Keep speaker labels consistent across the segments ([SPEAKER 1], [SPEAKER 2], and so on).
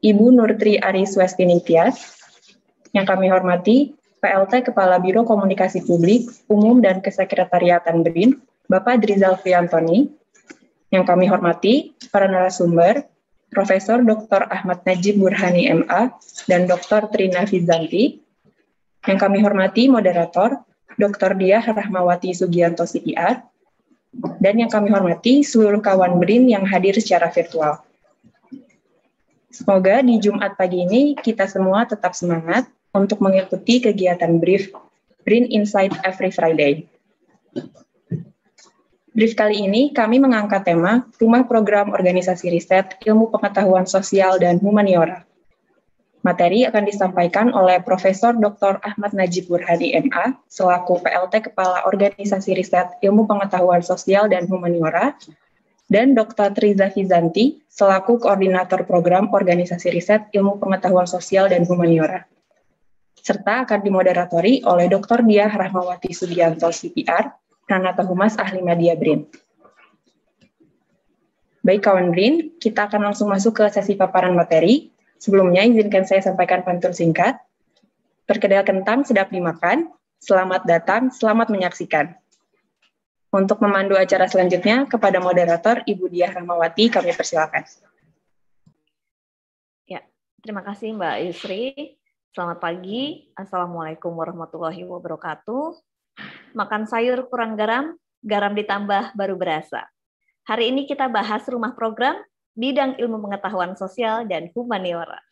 [SPEAKER 1] Ibu Nurtri Ariswestini Tias. Yang kami hormati PLT Kepala Biro Komunikasi Publik, Umum dan Kesekretariatan BRIN, Bapak Drizal Friantoni. Yang kami hormati para narasumber, Profesor Dr. Ahmad Najib Burhani MA dan Dr. Trina Fizanti. Yang kami hormati moderator, Dr. Diah Rahmawati Sugianto CPR. Dan yang kami hormati seluruh kawan BRIN yang hadir secara virtual. Semoga di Jumat pagi ini kita semua tetap semangat untuk mengikuti kegiatan BRIN Insight Every Friday. Brief kali ini kami mengangkat tema Rumah Program Organisasi Riset Ilmu Pengetahuan Sosial dan Humaniora. Materi akan disampaikan oleh Profesor Dr. Ahmad Najib Burhani MA selaku PLT Kepala Organisasi Riset Ilmu Pengetahuan Sosial dan Humaniora dan Dr. Triza Fizanti selaku Koordinator Program Organisasi Riset Ilmu Pengetahuan Sosial dan Humaniora. Serta akan dimoderatori oleh Dr. Diah Rahmawati Sugianto CPR, Pranata Humas Ahli Media BRIN. Baik kawan BRIN, kita akan langsung masuk ke sesi paparan materi. Sebelumnya, izinkan saya sampaikan pantun singkat. Perkedel kentang sedap dimakan, selamat datang, selamat menyaksikan. Untuk memandu acara selanjutnya, kepada moderator Ibu Diah Rahmawati, kami persilakan.
[SPEAKER 2] Ya, terima kasih Mbak Yusri. Selamat pagi, Assalamualaikum warahmatullahi wabarakatuh. Makan sayur kurang garam, garam ditambah baru berasa. Hari ini kita bahas rumah program bidang ilmu pengetahuan sosial dan humaniora.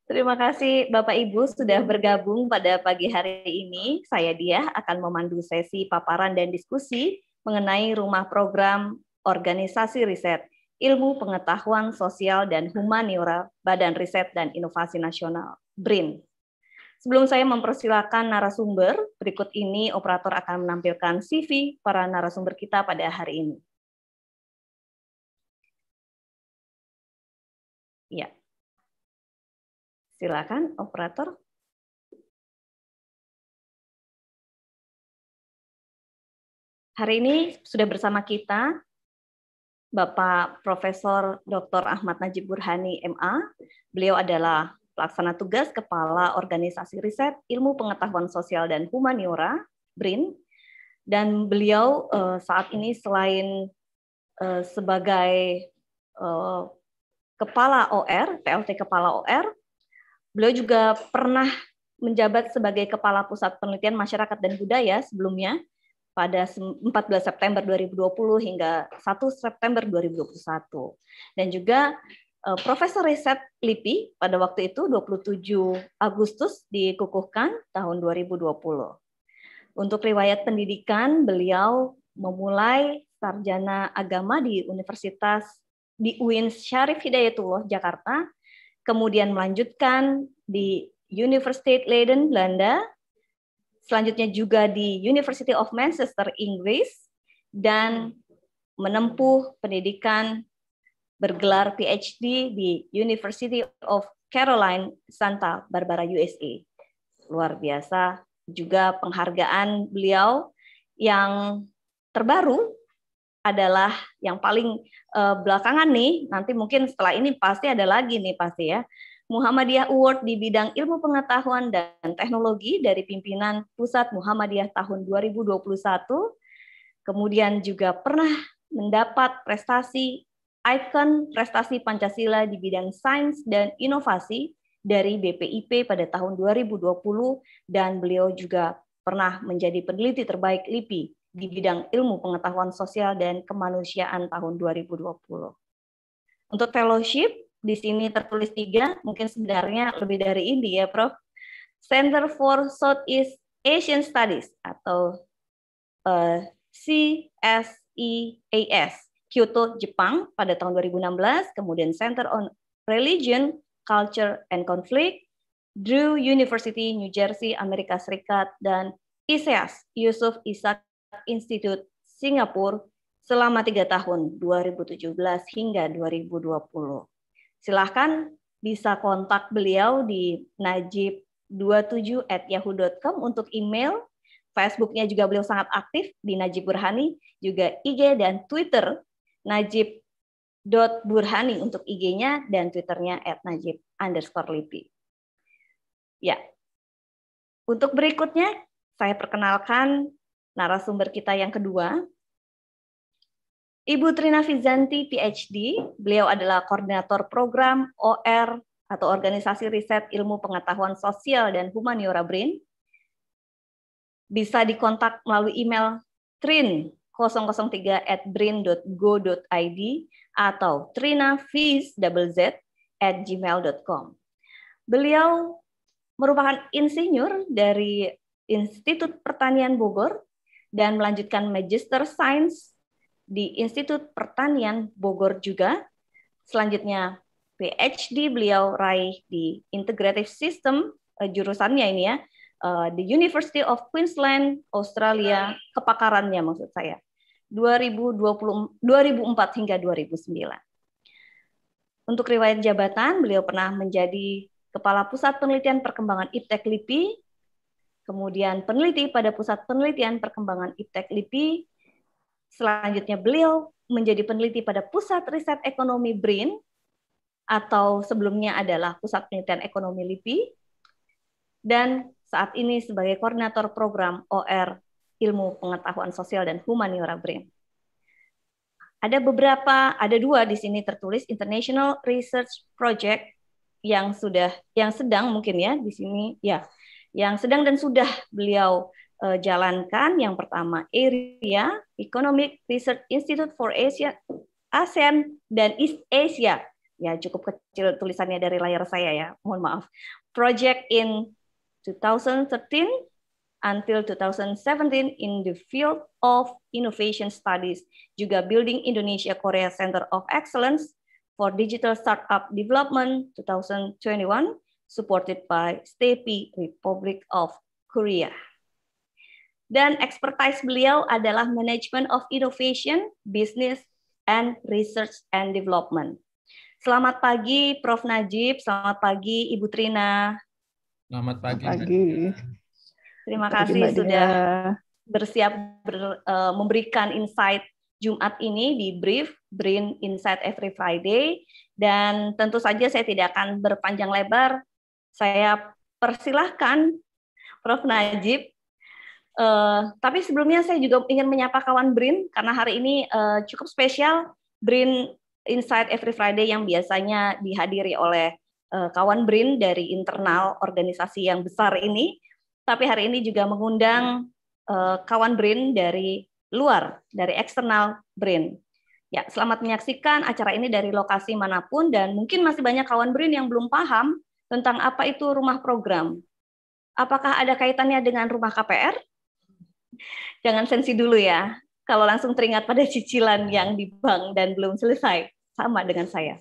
[SPEAKER 2] Terima kasih Bapak Ibu sudah bergabung pada pagi hari ini. Saya Diah akan memandu sesi paparan dan diskusi mengenai rumah program organisasi riset ilmu pengetahuan sosial dan humaniora Badan Riset dan Inovasi Nasional BRIN. Sebelum saya mempersilakan narasumber, berikut ini operator akan menampilkan CV para narasumber kita pada hari ini. Ya, silakan operator. Hari ini sudah bersama kita Bapak Profesor Dr. Ahmad Najib Burhani MA. Beliau adalah pelaksana tugas Kepala Organisasi Riset Ilmu Pengetahuan Sosial dan Humaniora BRIN, dan beliau saat ini selain sebagai Kepala OR, PLT Kepala OR, beliau juga pernah menjabat sebagai Kepala Pusat Penelitian Masyarakat dan Budaya sebelumnya pada 14 September 2020 hingga 1 September 2021. Dan juga Profesor Riset LIPI pada waktu itu 27 Agustus dikukuhkan tahun 2020. Untuk riwayat pendidikan, beliau memulai sarjana agama di UIN Syarif Hidayatullah Jakarta, kemudian melanjutkan di Universiteit Leiden Belanda, selanjutnya juga di University of Manchester Inggris, dan menempuh pendidikan bergelar PhD di University of Carolina Santa Barbara USA. Luar biasa juga penghargaan beliau yang terbaru adalah yang paling belakangan nih, nanti mungkin setelah ini pasti ada lagi nih pasti ya, Muhammadiyah Award di bidang ilmu pengetahuan dan teknologi dari pimpinan Pusat Muhammadiyah tahun 2021, kemudian juga pernah mendapat prestasi ikon prestasi Pancasila di bidang sains dan inovasi dari BPIP pada tahun 2020, dan beliau juga pernah menjadi peneliti terbaik LIPI di bidang ilmu pengetahuan sosial dan kemanusiaan tahun 2020. Untuk fellowship, di sini tertulis 3, mungkin sebenarnya lebih dari ini ya Prof. Center for Southeast Asian Studies atau CSEAS, Kyoto, Jepang pada tahun 2016, kemudian Center on Religion, Culture and Conflict, Drew University, New Jersey, Amerika Serikat, dan ISEAS, Yusuf Ishak Institute, Singapura, selama 3 tahun, 2017 hingga 2020. Silahkan bisa kontak beliau di najib27@yahoo.com untuk email. Facebooknya juga beliau sangat aktif di Najib Burhani, juga IG dan Twitter Najib @najib_burhani untuk IG-nya dan Twitter-nya @najib_lipi. Ya, untuk berikutnya saya perkenalkan narasumber kita yang kedua, Ibu Trina Fizanti, PhD. Beliau adalah koordinator program OR atau Organisasi Riset Ilmu Pengetahuan Sosial dan Humaniora BRIN. Bisa dikontak melalui email trin003@brin.go.id atau trinafiz@gmail.com. Beliau merupakan insinyur dari Institut Pertanian Bogor dan melanjutkan Magister Sains di Institut Pertanian Bogor juga. Selanjutnya PhD beliau raih di Integrative System, jurusannya ini ya, di University of Queensland, Australia, kepakarannya maksud saya, 2004 hingga 2009. Untuk riwayat jabatan, beliau pernah menjadi Kepala Pusat Penelitian Perkembangan Iptek LIPI, kemudian peneliti pada Pusat Penelitian Perkembangan Iptek LIPI. Selanjutnya beliau menjadi peneliti pada Pusat Riset Ekonomi BRIN, atau sebelumnya adalah Pusat Penelitian Ekonomi LIPI, dan saat ini sebagai koordinator program OR Ilmu Pengetahuan Sosial dan Humaniora BRIN. Ada dua di sini tertulis International Research Project yang sedang mungkin ya di sini ya, yang sedang dan sudah beliau jalankan. Yang pertama AREA, Economic Research Institute for Asia, ASEAN dan East Asia. Ya, cukup kecil tulisannya dari layar saya ya, mohon maaf. Project in 2013 until 2017 in the field of innovation studies, juga Building Indonesia Korea Center of Excellence for Digital Startup Development 2021, supported by STEPI, Republic of Korea. Dan expertise beliau adalah Management of Innovation, Business, and Research and Development. Selamat pagi Prof. Najib, selamat pagi Ibu Trina.
[SPEAKER 3] Selamat pagi.
[SPEAKER 2] Terima kasih sudah bersiap memberikan insight Jumat ini di Brief, BRIN Insight Every Friday. Dan tentu saja saya tidak akan berpanjang lebar. Saya persilahkan Prof. Najib. Tapi sebelumnya saya juga ingin menyapa kawan BRIN, karena hari ini cukup spesial, BRIN Insight Every Friday yang biasanya dihadiri oleh kawan BRIN dari internal organisasi yang besar ini, tapi hari ini juga mengundang kawan BRIN dari luar, dari eksternal BRIN. Ya, selamat menyaksikan acara ini dari lokasi manapun, dan mungkin masih banyak kawan BRIN yang belum paham tentang apa itu rumah program. Apakah ada kaitannya dengan rumah KPR? Jangan sensi dulu ya, kalau langsung teringat pada cicilan yang di bank dan belum selesai, sama dengan saya.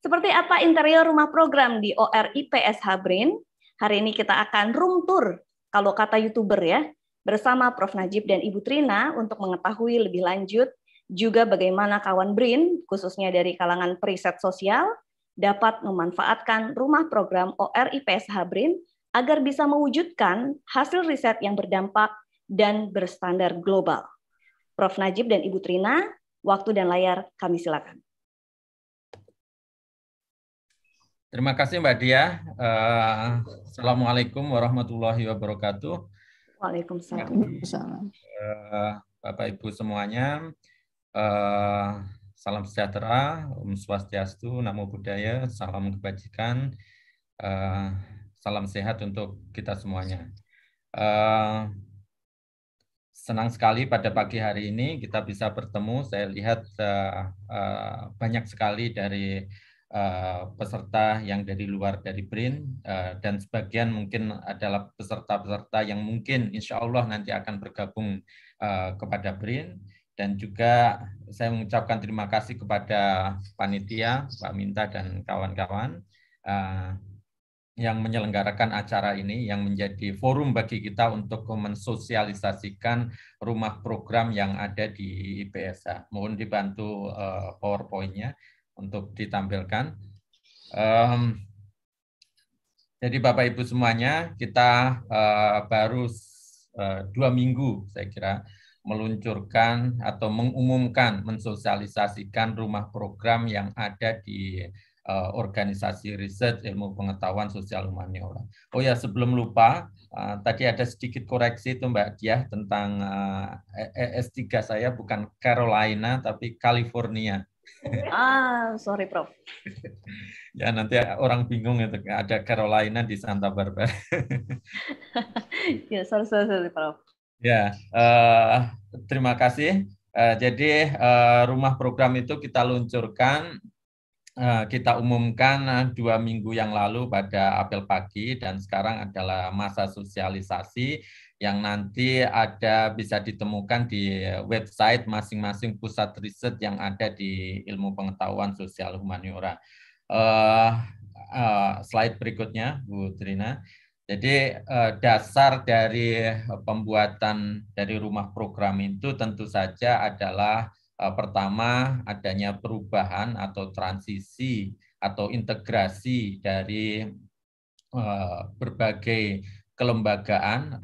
[SPEAKER 2] Seperti apa interior rumah program di OR IPSH BRIN? Hari ini kita akan room tour, kalau kata YouTuber ya, bersama Prof. Najib dan Ibu Trina untuk mengetahui lebih lanjut juga bagaimana kawan BRIN, khususnya dari kalangan periset sosial, dapat memanfaatkan rumah program OR IPSH BRIN agar bisa mewujudkan hasil riset yang berdampak dan berstandar global. Prof. Najib dan Ibu Trina, waktu dan layar kami silakan.
[SPEAKER 3] Terima kasih Mbak Dia. Assalamualaikum warahmatullahi wabarakatuh.
[SPEAKER 2] Waalaikumsalam.
[SPEAKER 3] Bapak Ibu semuanya, salam sejahtera, Om Swastiastu, Namo Buddhaya, salam kebajikan, salam sehat untuk kita semuanya. Senang sekali pada pagi hari ini kita bisa bertemu. Saya lihat banyak sekali dari peserta yang dari luar dari BRIN, dan sebagian mungkin adalah peserta-peserta yang mungkin insya Allah nanti akan bergabung kepada BRIN. Dan juga saya mengucapkan terima kasih kepada panitia, Pak Minta dan kawan-kawan yang menyelenggarakan acara ini, yang menjadi forum bagi kita untuk mensosialisasikan rumah program yang ada di IPSH. Mohon dibantu PowerPoint-nya untuk ditampilkan. Jadi Bapak Ibu semuanya, kita baru 2 minggu saya kira meluncurkan atau mengumumkan, mensosialisasikan rumah program yang ada di organisasi riset ilmu pengetahuan sosial humaniora. Oh ya, sebelum lupa, tadi ada sedikit koreksi itu Mbak Diah tentang S3 saya bukan Carolina tapi California.
[SPEAKER 2] Sorry Prof.
[SPEAKER 3] Ya nanti orang bingung itu ada Carolina di Santa Barbara.
[SPEAKER 2] Ya, sorry Prof.
[SPEAKER 3] Ya, terima kasih. Jadi rumah program itu kita luncurkan, kita umumkan 2 minggu yang lalu pada apel pagi, dan sekarang adalah masa sosialisasi yang nanti bisa ditemukan di website masing-masing pusat riset yang ada di ilmu pengetahuan sosial humaniora. Slide berikutnya, Bu Trina. Jadi dasar dari pembuatan dari rumah program itu tentu saja adalah pertama adanya perubahan atau transisi atau integrasi dari berbagai kelembagaan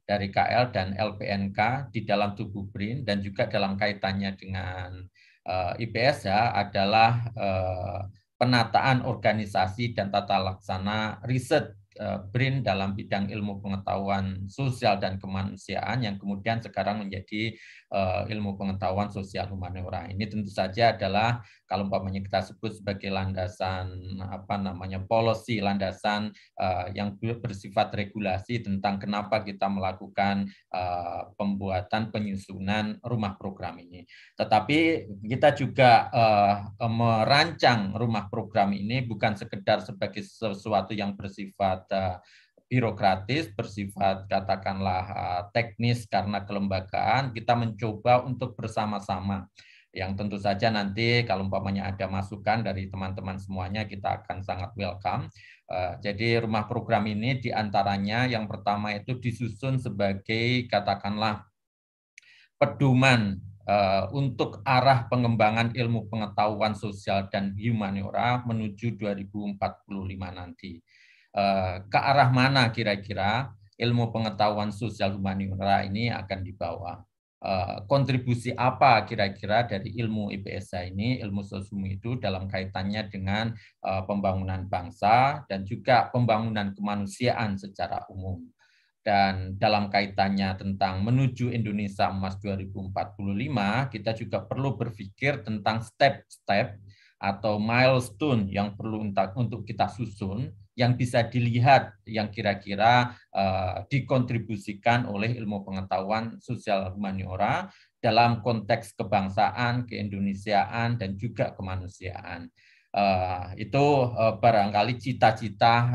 [SPEAKER 3] dari KL dan LPNK di dalam tubuh BRIN, dan juga dalam kaitannya dengan IPSH adalah penataan organisasi dan tata laksana riset BRIN dalam bidang ilmu pengetahuan sosial dan kemanusiaan yang kemudian sekarang menjadi ilmu pengetahuan sosial humaniora. Ini tentu saja adalah kalau umpamanya kita sebut sebagai landasan policy, landasan yang bersifat regulasi tentang kenapa kita melakukan pembuatan penyusunan rumah program ini. Tetapi kita juga merancang rumah program ini bukan sekedar sebagai sesuatu yang bersifat birokratis, bersifat katakanlah teknis karena kelembagaan. Kita mencoba untuk bersama-sama, yang tentu saja nanti kalau umpamanya ada masukan dari teman-teman semuanya, kita akan sangat welcome. Jadi rumah program ini diantaranya yang pertama itu disusun sebagai katakanlah pedoman untuk arah pengembangan ilmu pengetahuan sosial dan humaniora menuju 2045 nanti. Ke arah mana kira-kira ilmu pengetahuan sosial humaniora ini akan dibawa? Kontribusi apa kira-kira dari ilmu IPSH ini, ilmu sosium itu dalam kaitannya dengan pembangunan bangsa dan juga pembangunan kemanusiaan secara umum. Dan dalam kaitannya tentang menuju Indonesia Emas 2045, kita juga perlu berpikir tentang step-step atau milestone yang perlu untuk kita susun, yang bisa dilihat, yang kira-kira dikontribusikan oleh ilmu pengetahuan sosial humaniora dalam konteks kebangsaan, keindonesiaan, dan juga kemanusiaan. Itu barangkali cita-cita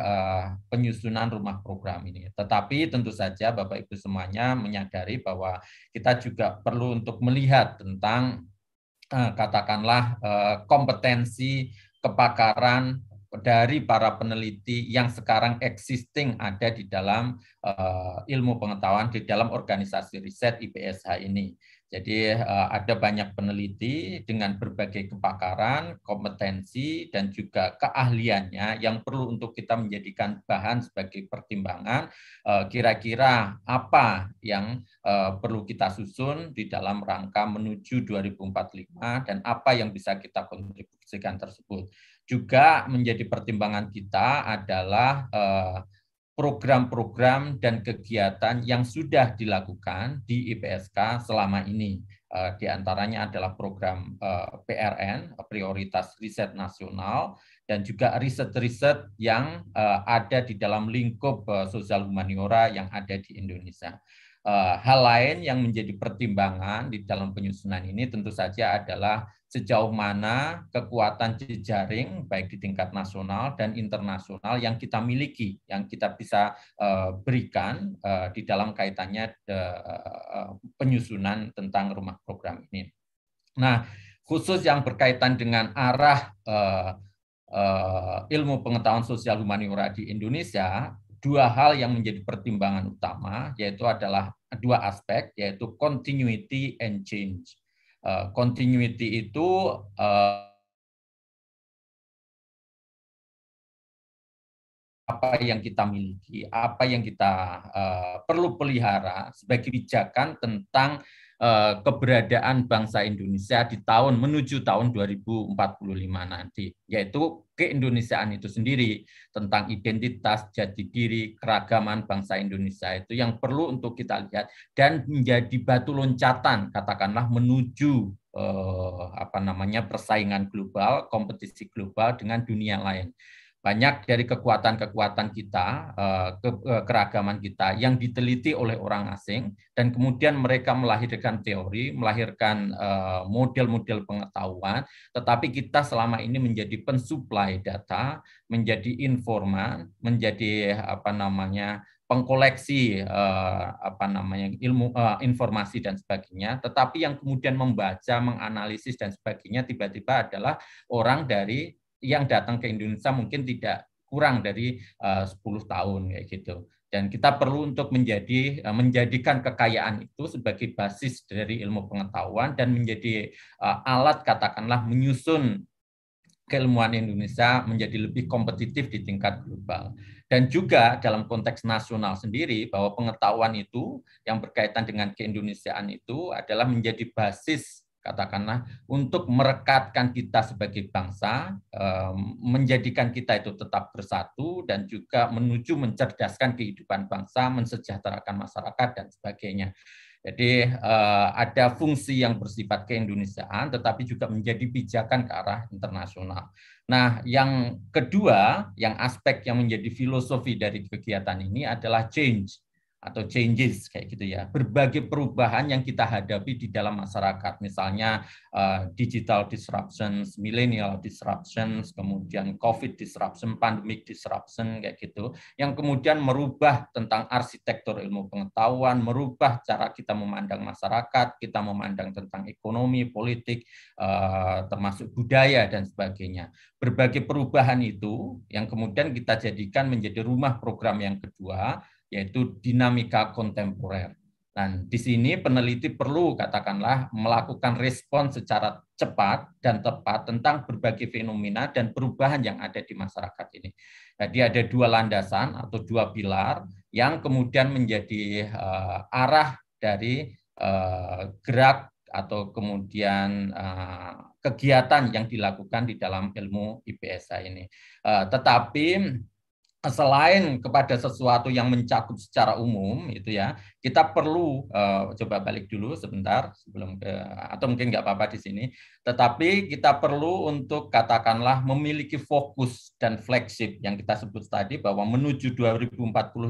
[SPEAKER 3] penyusunan rumah program ini. Tetapi tentu saja Bapak Ibu semuanya menyadari bahwa kita juga perlu untuk melihat tentang katakanlah kompetensi, kepakaran dari para peneliti yang sekarang existing ada di dalam ilmu pengetahuan, di dalam organisasi riset IPSH ini. Jadi ada banyak peneliti dengan berbagai kepakaran, kompetensi, dan juga keahliannya yang perlu untuk kita menjadikan bahan sebagai pertimbangan kira-kira apa yang perlu kita susun di dalam rangka menuju 2045 dan apa yang bisa kita kontribusikan tersebut. Juga menjadi pertimbangan kita adalah program-program dan kegiatan yang sudah dilakukan di IPSK selama ini. Di antaranya adalah program PRN, Prioritas Riset Nasional, dan juga riset-riset yang ada di dalam lingkup sosial humaniora yang ada di Indonesia. Hal lain yang menjadi pertimbangan di dalam penyusunan ini tentu saja adalah sejauh mana kekuatan jejaring baik di tingkat nasional dan internasional yang kita miliki, yang kita bisa berikan di dalam kaitannya penyusunan tentang rumah program ini. Nah, khusus yang berkaitan dengan arah ilmu pengetahuan sosial humaniora di Indonesia, dua hal yang menjadi pertimbangan utama, yaitu adalah dua aspek, yaitu continuity and change. Continuity itu . apa yang kita miliki, apa yang kita perlu pelihara sebagai kebijakan tentang keberadaan bangsa Indonesia di tahun menuju tahun 2045 nanti, yaitu keindonesiaan itu sendiri, tentang identitas, jati diri, keragaman bangsa Indonesia itu yang perlu untuk kita lihat dan menjadi batu loncatan katakanlah menuju persaingan global, kompetisi global dengan dunia lain. Banyak dari kekuatan-kekuatan kita, keragaman kita yang diteliti oleh orang asing dan kemudian mereka melahirkan teori, melahirkan model-model pengetahuan, tetapi kita selama ini menjadi pensuplai data, menjadi informan, menjadi pengkoleksi ilmu, informasi dan sebagainya, tetapi yang kemudian membaca, menganalisis dan sebagainya tiba-tiba adalah orang dari yang datang ke Indonesia mungkin tidak kurang dari 10 tahun kayak gitu. Dan kita perlu untuk menjadikan kekayaan itu sebagai basis dari ilmu pengetahuan dan menjadi alat katakanlah menyusun keilmuan Indonesia menjadi lebih kompetitif di tingkat global. Dan juga dalam konteks nasional sendiri bahwa pengetahuan itu yang berkaitan dengan keindonesiaan itu adalah menjadi basis katakanlah untuk merekatkan kita sebagai bangsa, menjadikan kita itu tetap bersatu dan juga menuju mencerdaskan kehidupan bangsa, mensejahterakan masyarakat dan sebagainya. Jadi ada fungsi yang bersifat keindonesiaan tetapi juga menjadi pijakan ke arah internasional. Nah, yang kedua, yang aspek yang menjadi filosofi dari kegiatan ini adalah change atau changes kayak gitu ya, berbagai perubahan yang kita hadapi di dalam masyarakat, misalnya digital disruptions, millennial disruptions, kemudian COVID disruption, pandemic disruption kayak gitu, yang kemudian merubah tentang arsitektur ilmu pengetahuan, merubah cara kita memandang masyarakat, kita memandang tentang ekonomi, politik, termasuk budaya dan sebagainya. Berbagai perubahan itu yang kemudian kita jadikan menjadi rumah program yang kedua, yaitu dinamika kontemporer. Dan di sini peneliti perlu katakanlah melakukan respon secara cepat dan tepat tentang berbagai fenomena dan perubahan yang ada di masyarakat ini. Jadi ada dua landasan atau dua pilar yang kemudian menjadi arah dari gerak atau kemudian kegiatan yang dilakukan di dalam ilmu IPSA ini. Tetapi selain kepada sesuatu yang mencakup secara umum itu ya, kita perlu coba balik dulu sebentar sebelum atau mungkin nggak apa-apa di sini, tetapi kita perlu untuk katakanlah memiliki fokus dan flagship yang kita sebut tadi bahwa menuju 2045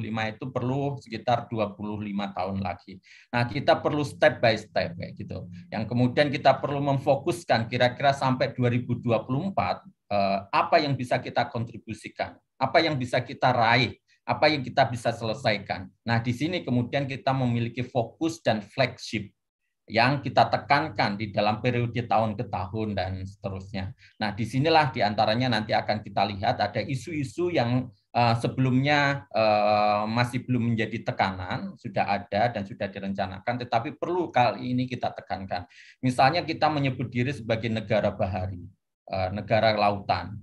[SPEAKER 3] itu perlu sekitar 25 tahun lagi. Nah, kita perlu step by step kayak gitu. Yang kemudian kita perlu memfokuskan kira-kira sampai 2024 apa yang bisa kita kontribusikan, apa yang bisa kita raih, apa yang kita bisa selesaikan. Nah, di sini kemudian kita memiliki fokus dan flagship yang kita tekankan di dalam periode tahun ke tahun dan seterusnya. Nah, disinilah diantaranya nanti akan kita lihat ada isu-isu yang sebelumnya masih belum menjadi tekanan, sudah ada dan sudah direncanakan, tetapi perlu kali ini kita tekankan. Misalnya kita menyebut diri sebagai negara bahari, negara lautan.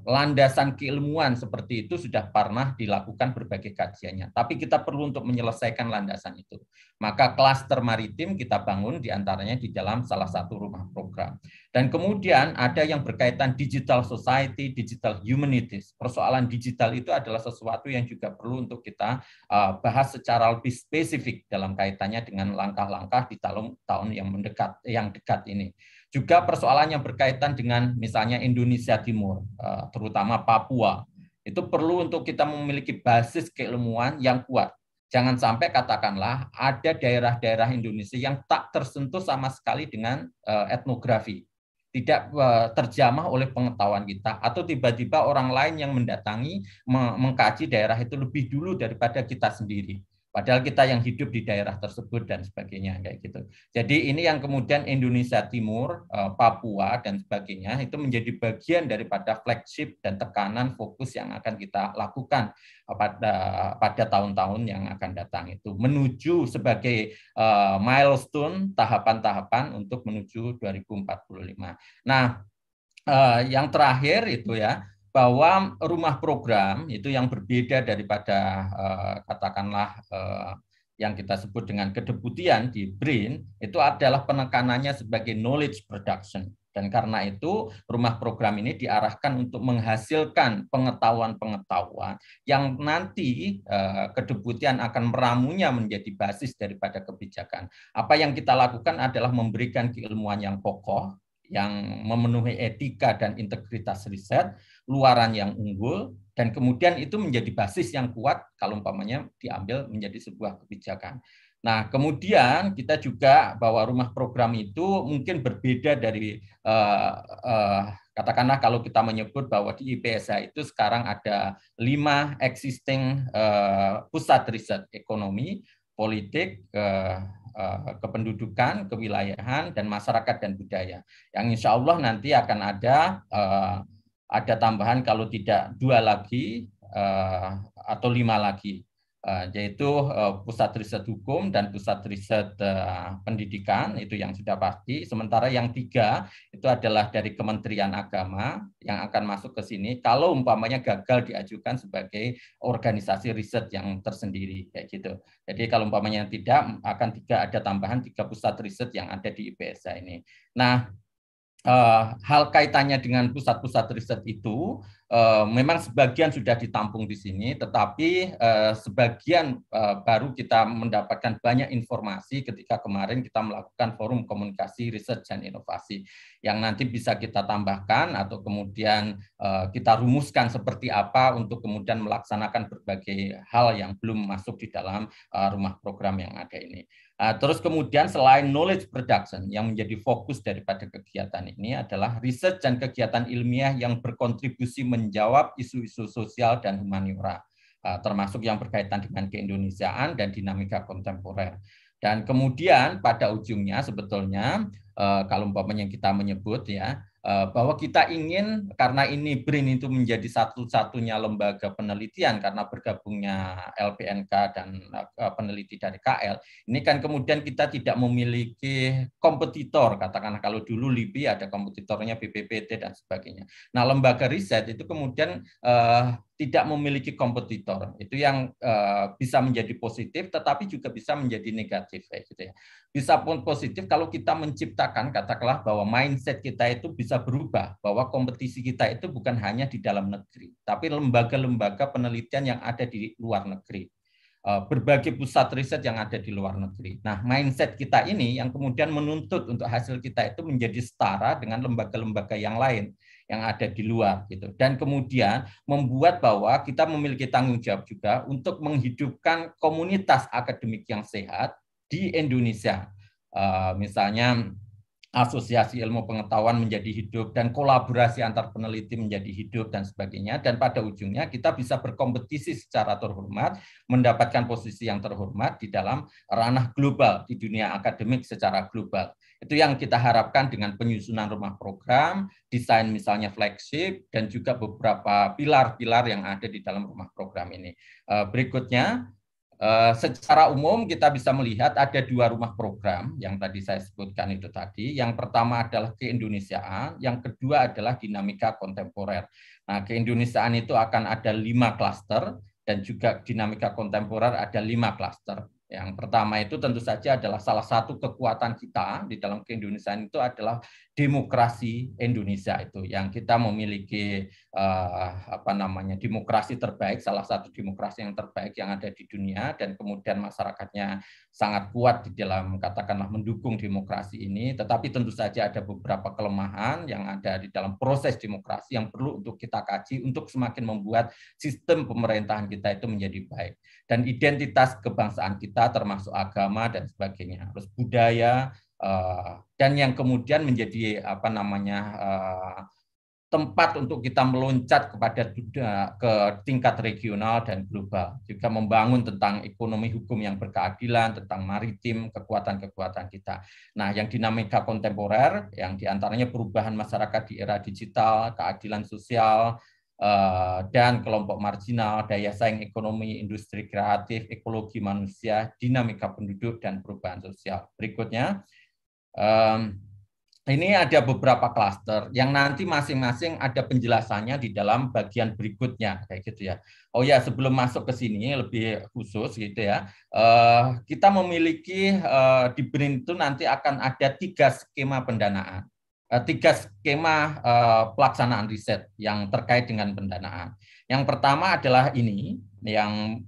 [SPEAKER 3] Landasan keilmuan seperti itu sudah pernah dilakukan berbagai kajiannya, tapi kita perlu untuk menyelesaikan landasan itu. Maka klaster maritim kita bangun diantaranya di dalam salah satu rumah program. Dan kemudian ada yang berkaitan digital society, digital humanities. Persoalan digital itu adalah sesuatu yang juga perlu untuk kita bahas secara lebih spesifik dalam kaitannya dengan langkah-langkah di tahun yang dekat ini. Juga persoalan yang berkaitan dengan misalnya Indonesia Timur, terutama Papua, itu perlu untuk kita memiliki basis keilmuan yang kuat. Jangan sampai katakanlah ada daerah-daerah Indonesia yang tak tersentuh sama sekali dengan etnografi, tidak terjamah oleh pengetahuan kita, atau tiba-tiba orang lain yang mendatangi, mengkaji daerah itu lebih dulu daripada kita sendiri. Padahal kita yang hidup di daerah tersebut dan sebagainya kayak gitu. Jadi ini yang kemudian Indonesia Timur, Papua dan sebagainya itu menjadi bagian daripada flagship dan tekanan fokus yang akan kita lakukan pada tahun-tahun yang akan datang itu menuju sebagai milestone tahapan-tahapan untuk menuju 2045. Nah, yang terakhir itu ya. bahwa rumah program itu yang berbeda daripada katakanlah yang kita sebut dengan kedeputian di BRIN, itu adalah penekanannya sebagai knowledge production. Dan karena itu rumah program ini diarahkan untuk menghasilkan pengetahuan-pengetahuan yang nanti kedeputian akan meramunya menjadi basis daripada kebijakan. Apa yang kita lakukan adalah memberikan keilmuan yang kokoh, yang memenuhi etika dan integritas riset, luaran yang unggul, dan kemudian itu menjadi basis yang kuat kalau umpamanya diambil menjadi sebuah kebijakan. Nah, kemudian kita juga bahwa rumah program itu mungkin berbeda dari katakanlah kalau kita menyebut bahwa di IPSH itu sekarang ada 5 existing pusat riset ekonomi, politik, kependudukan, kewilayahan, dan masyarakat dan budaya. Yang insya Allah nanti akan ada tambahan kalau tidak 2 lagi atau 5 lagi. Yaitu pusat riset hukum dan pusat riset pendidikan, itu yang sudah pasti. Sementara yang 3 itu adalah dari Kementerian Agama yang akan masuk ke sini kalau umpamanya gagal diajukan sebagai organisasi riset yang tersendiri kayak gitu. Jadi kalau umpamanya tidak, akan ada tambahan 3 pusat riset yang ada di IPSH ini. Nah, hal kaitannya dengan pusat-pusat riset itu memang sebagian sudah ditampung di sini, tetapi sebagian baru kita mendapatkan banyak informasi ketika kemarin kita melakukan forum komunikasi riset dan inovasi yang nanti bisa kita tambahkan atau kemudian kita rumuskan seperti apa untuk kemudian melaksanakan berbagai hal yang belum masuk di dalam rumah program yang ada ini. Terus kemudian selain knowledge production yang menjadi fokus daripada kegiatan ini adalah riset dan kegiatan ilmiah yang berkontribusi menjawab isu-isu sosial dan humaniora, termasuk yang berkaitan dengan keindonesiaan dan dinamika kontemporer. Dan kemudian pada ujungnya sebetulnya kalau umpamanya kita menyebut ya bahwa kita ingin, karena ini BRIN itu menjadi satu-satunya lembaga penelitian karena bergabungnya LPNK dan peneliti dari KL, ini kan kemudian kita tidak memiliki kompetitor, katakanlah kalau dulu LIPI ada kompetitornya BPPT dan sebagainya. Nah, lembaga riset itu kemudian tidak memiliki kompetitor, itu yang bisa menjadi positif, tetapi juga bisa menjadi negatif, gitu ya. Bisa pun positif kalau kita menciptakan, katakanlah bahwa mindset kita itu bisa berubah, bahwa kompetisi kita itu bukan hanya di dalam negeri, tapi lembaga-lembaga penelitian yang ada di luar negeri, berbagai pusat riset yang ada di luar negeri. Nah, mindset kita ini yang kemudian menuntut untuk hasil kita itu menjadi setara dengan lembaga-lembaga yang lain yang ada di luar, gitu. Dan kemudian membuat bahwa kita memiliki tanggung jawab juga untuk menghidupkan komunitas akademik yang sehat di Indonesia. Misalnya asosiasi ilmu pengetahuan menjadi hidup dan kolaborasi antar peneliti menjadi hidup dan sebagainya, dan pada ujungnya kita bisa berkompetisi secara terhormat, mendapatkan posisi yang terhormat di dalam ranah global, di dunia akademik secara global. Itu yang kita harapkan dengan penyusunan rumah program, desain misalnya flagship, dan juga beberapa pilar-pilar yang ada di dalam rumah program ini. Berikutnya, secara umum kita bisa melihat ada 2 rumah program yang tadi saya sebutkan itu tadi. Yang pertama adalah keindonesiaan, yang kedua adalah dinamika kontemporer. Nah, keindonesiaan itu akan ada 5 klaster dan juga dinamika kontemporer ada 5 klaster. Yang pertama itu tentu saja adalah salah satu kekuatan kita di dalam keindonesiaan itu adalah demokrasi Indonesia, itu yang kita memiliki demokrasi terbaik, salah satu demokrasi yang terbaik yang ada di dunia, dan kemudian masyarakatnya sangat kuat di dalam katakanlah mendukung demokrasi ini. Tetapi tentu saja ada beberapa kelemahan yang ada di dalam proses demokrasi yang perlu untuk kita kaji untuk semakin membuat sistem pemerintahan kita itu menjadi baik, dan identitas kebangsaan kita termasuk agama dan sebagainya, terus budaya, dan yang kemudian menjadi tempat untuk kita meloncat ke tingkat regional dan global, juga membangun tentang ekonomi hukum yang berkeadilan, tentang maritim, kekuatan-kekuatan kita. Nah, yang dinamika kontemporer, yang diantaranya perubahan masyarakat di era digital, keadilan sosial, dan kelompok marginal, daya saing ekonomi, industri kreatif, ekologi manusia, dinamika penduduk, dan perubahan sosial. Berikutnya, ini ada beberapa klaster yang nanti masing-masing ada penjelasannya di dalam bagian berikutnya kayak gitu ya. Oh ya, sebelum masuk ke sini lebih khusus gitu ya. Kita memiliki di BRIN itu nanti akan ada 3 skema pendanaan. 3 skema pelaksanaan riset yang terkait dengan pendanaan. Yang pertama adalah ini yang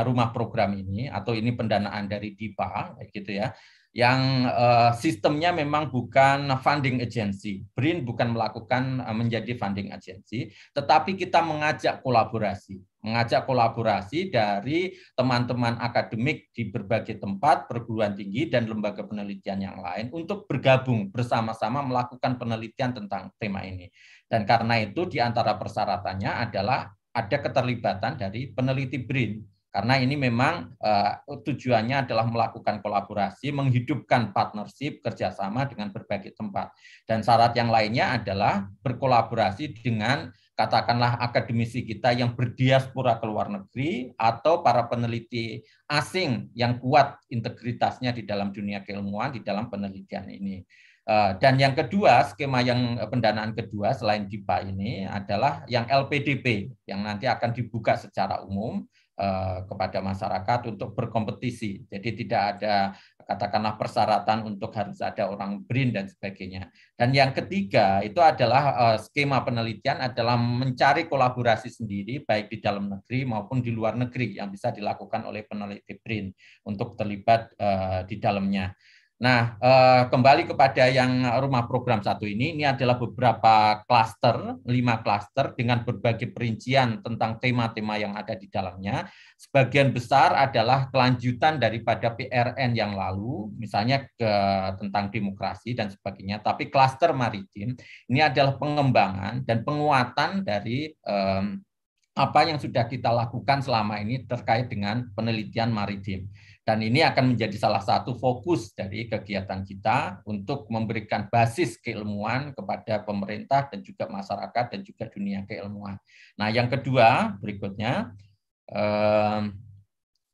[SPEAKER 3] rumah program ini atau ini pendanaan dari DIPA kayak gitu ya. Yang sistemnya memang bukan funding agency. BRIN bukan melakukan menjadi funding agency, tetapi kita mengajak kolaborasi dari teman-teman akademik di berbagai tempat, perguruan tinggi dan lembaga penelitian yang lain untuk bergabung bersama-sama melakukan penelitian tentang tema ini. Dan karena itu di antara persyaratannya adalah ada keterlibatan dari peneliti BRIN. Karena ini memang tujuannya adalah melakukan kolaborasi, menghidupkan partnership, kerjasama dengan berbagai tempat. Dan syarat yang lainnya adalah berkolaborasi dengan katakanlah akademisi kita yang berdiaspora ke luar negeri atau para peneliti asing yang kuat integritasnya di dalam dunia keilmuan, di dalam penelitian ini. Dan yang kedua, skema yang pendanaan kedua selain DIPA ini adalah yang LPDP, yang nanti akan dibuka secara umum kepada masyarakat untuk berkompetisi. Jadi tidak ada katakanlah persyaratan untuk harus ada orang BRIN dan sebagainya. Dan yang ketiga itu adalah skema penelitian adalah mencari kolaborasi sendiri baik di dalam negeri maupun di luar negeri yang bisa dilakukan oleh peneliti BRIN untuk terlibat di dalamnya. Nah, kembali kepada yang rumah program 1 ini adalah beberapa klaster, 5 klaster dengan berbagai perincian tentang tema-tema yang ada di dalamnya. Sebagian besar adalah kelanjutan daripada PRN yang lalu, misalnya tentang demokrasi dan sebagainya. Tapi klaster maritim ini adalah pengembangan dan penguatan dari apa yang sudah kita lakukan selama ini terkait dengan penelitian maritim. Dan ini akan menjadi salah satu fokus dari kegiatan kita untuk memberikan basis keilmuan kepada pemerintah dan juga masyarakat dan juga dunia keilmuan. Nah, yang kedua berikutnya,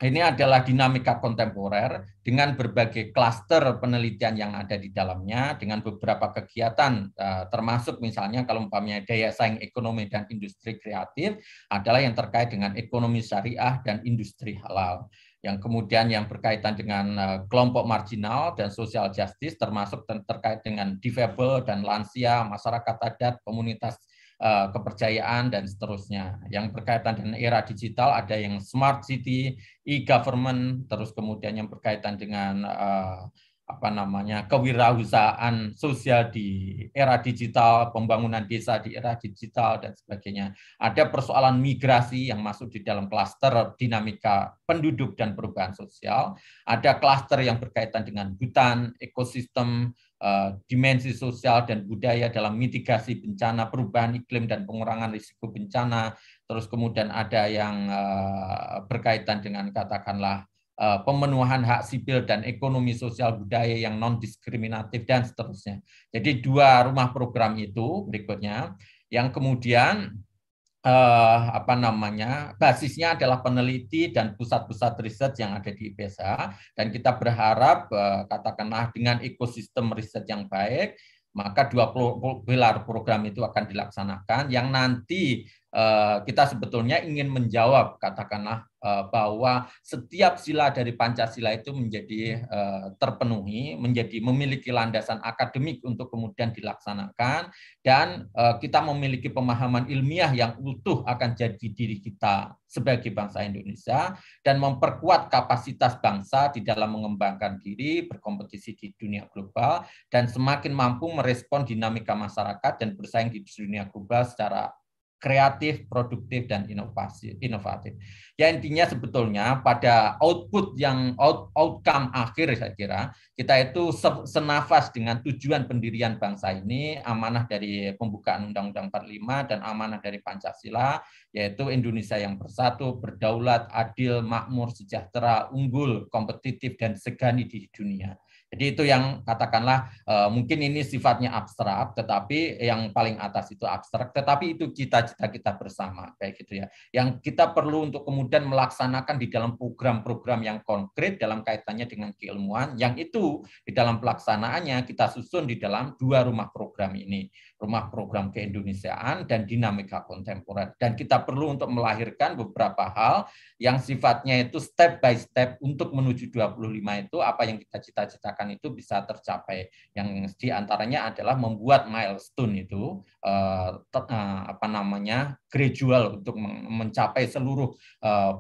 [SPEAKER 3] ini adalah dinamika kontemporer dengan berbagai klaster penelitian yang ada di dalamnya, dengan beberapa kegiatan, termasuk misalnya kalau umpamanya daya saing ekonomi dan industri kreatif, adalah yang terkait dengan ekonomi syariah dan industri halal. Yang kemudian yang berkaitan dengan kelompok marginal dan social justice, termasuk terkait dengan difabel dan lansia, masyarakat adat, komunitas kepercayaan, dan seterusnya. Yang berkaitan dengan era digital, ada yang smart city, e-government, terus kemudian yang berkaitan dengan kewirausahaan sosial di era digital, pembangunan desa di era digital, dan sebagainya. Ada persoalan migrasi yang masuk di dalam klaster dinamika penduduk dan perubahan sosial. Ada klaster yang berkaitan dengan hutan, ekosistem, dimensi sosial dan budaya dalam mitigasi bencana, perubahan iklim, dan pengurangan risiko bencana. Terus kemudian ada yang berkaitan dengan katakanlah pemenuhan hak sipil dan ekonomi sosial budaya yang non-diskriminatif dan seterusnya. Jadi 2 rumah program itu berikutnya yang kemudian basisnya adalah peneliti dan pusat-pusat riset yang ada di IPSA, dan kita berharap katakanlah dengan ekosistem riset yang baik, maka 2 pilar program itu akan dilaksanakan yang nanti kita sebetulnya ingin menjawab katakanlah bahwa setiap sila dari Pancasila itu menjadi terpenuhi, memiliki landasan akademik untuk kemudian dilaksanakan, dan kita memiliki pemahaman ilmiah yang utuh akan jadi diri kita sebagai bangsa Indonesia dan memperkuat kapasitas bangsa di dalam mengembangkan diri, berkompetisi di dunia global, dan semakin mampu merespon dinamika masyarakat dan bersaing di dunia global secara kreatif, produktif, dan inovatif. Ya, intinya sebetulnya pada outcome akhir saya kira kita itu senafas dengan tujuan pendirian bangsa ini, amanah dari pembukaan Undang-Undang 45 dan amanah dari Pancasila, yaitu Indonesia yang bersatu, berdaulat, adil, makmur, sejahtera, unggul, kompetitif, dan segani di dunia. Jadi itu yang katakanlah mungkin ini sifatnya abstrak, tetapi yang paling atas itu abstrak, tetapi itu cita-cita kita bersama, kayak gitu ya. Yang kita perlu untuk kemudian melaksanakan di dalam program-program yang konkret dalam kaitannya dengan keilmuan, yang itu di dalam pelaksanaannya kita susun di dalam 2 rumah program ini, rumah program keindonesiaan dan dinamika kontemporer. Dan kita perlu untuk melahirkan beberapa hal yang sifatnya itu step by step untuk menuju 25 itu apa yang kita cita-citakan itu bisa tercapai. Yang diantaranya adalah membuat milestone itu gradual untuk mencapai seluruh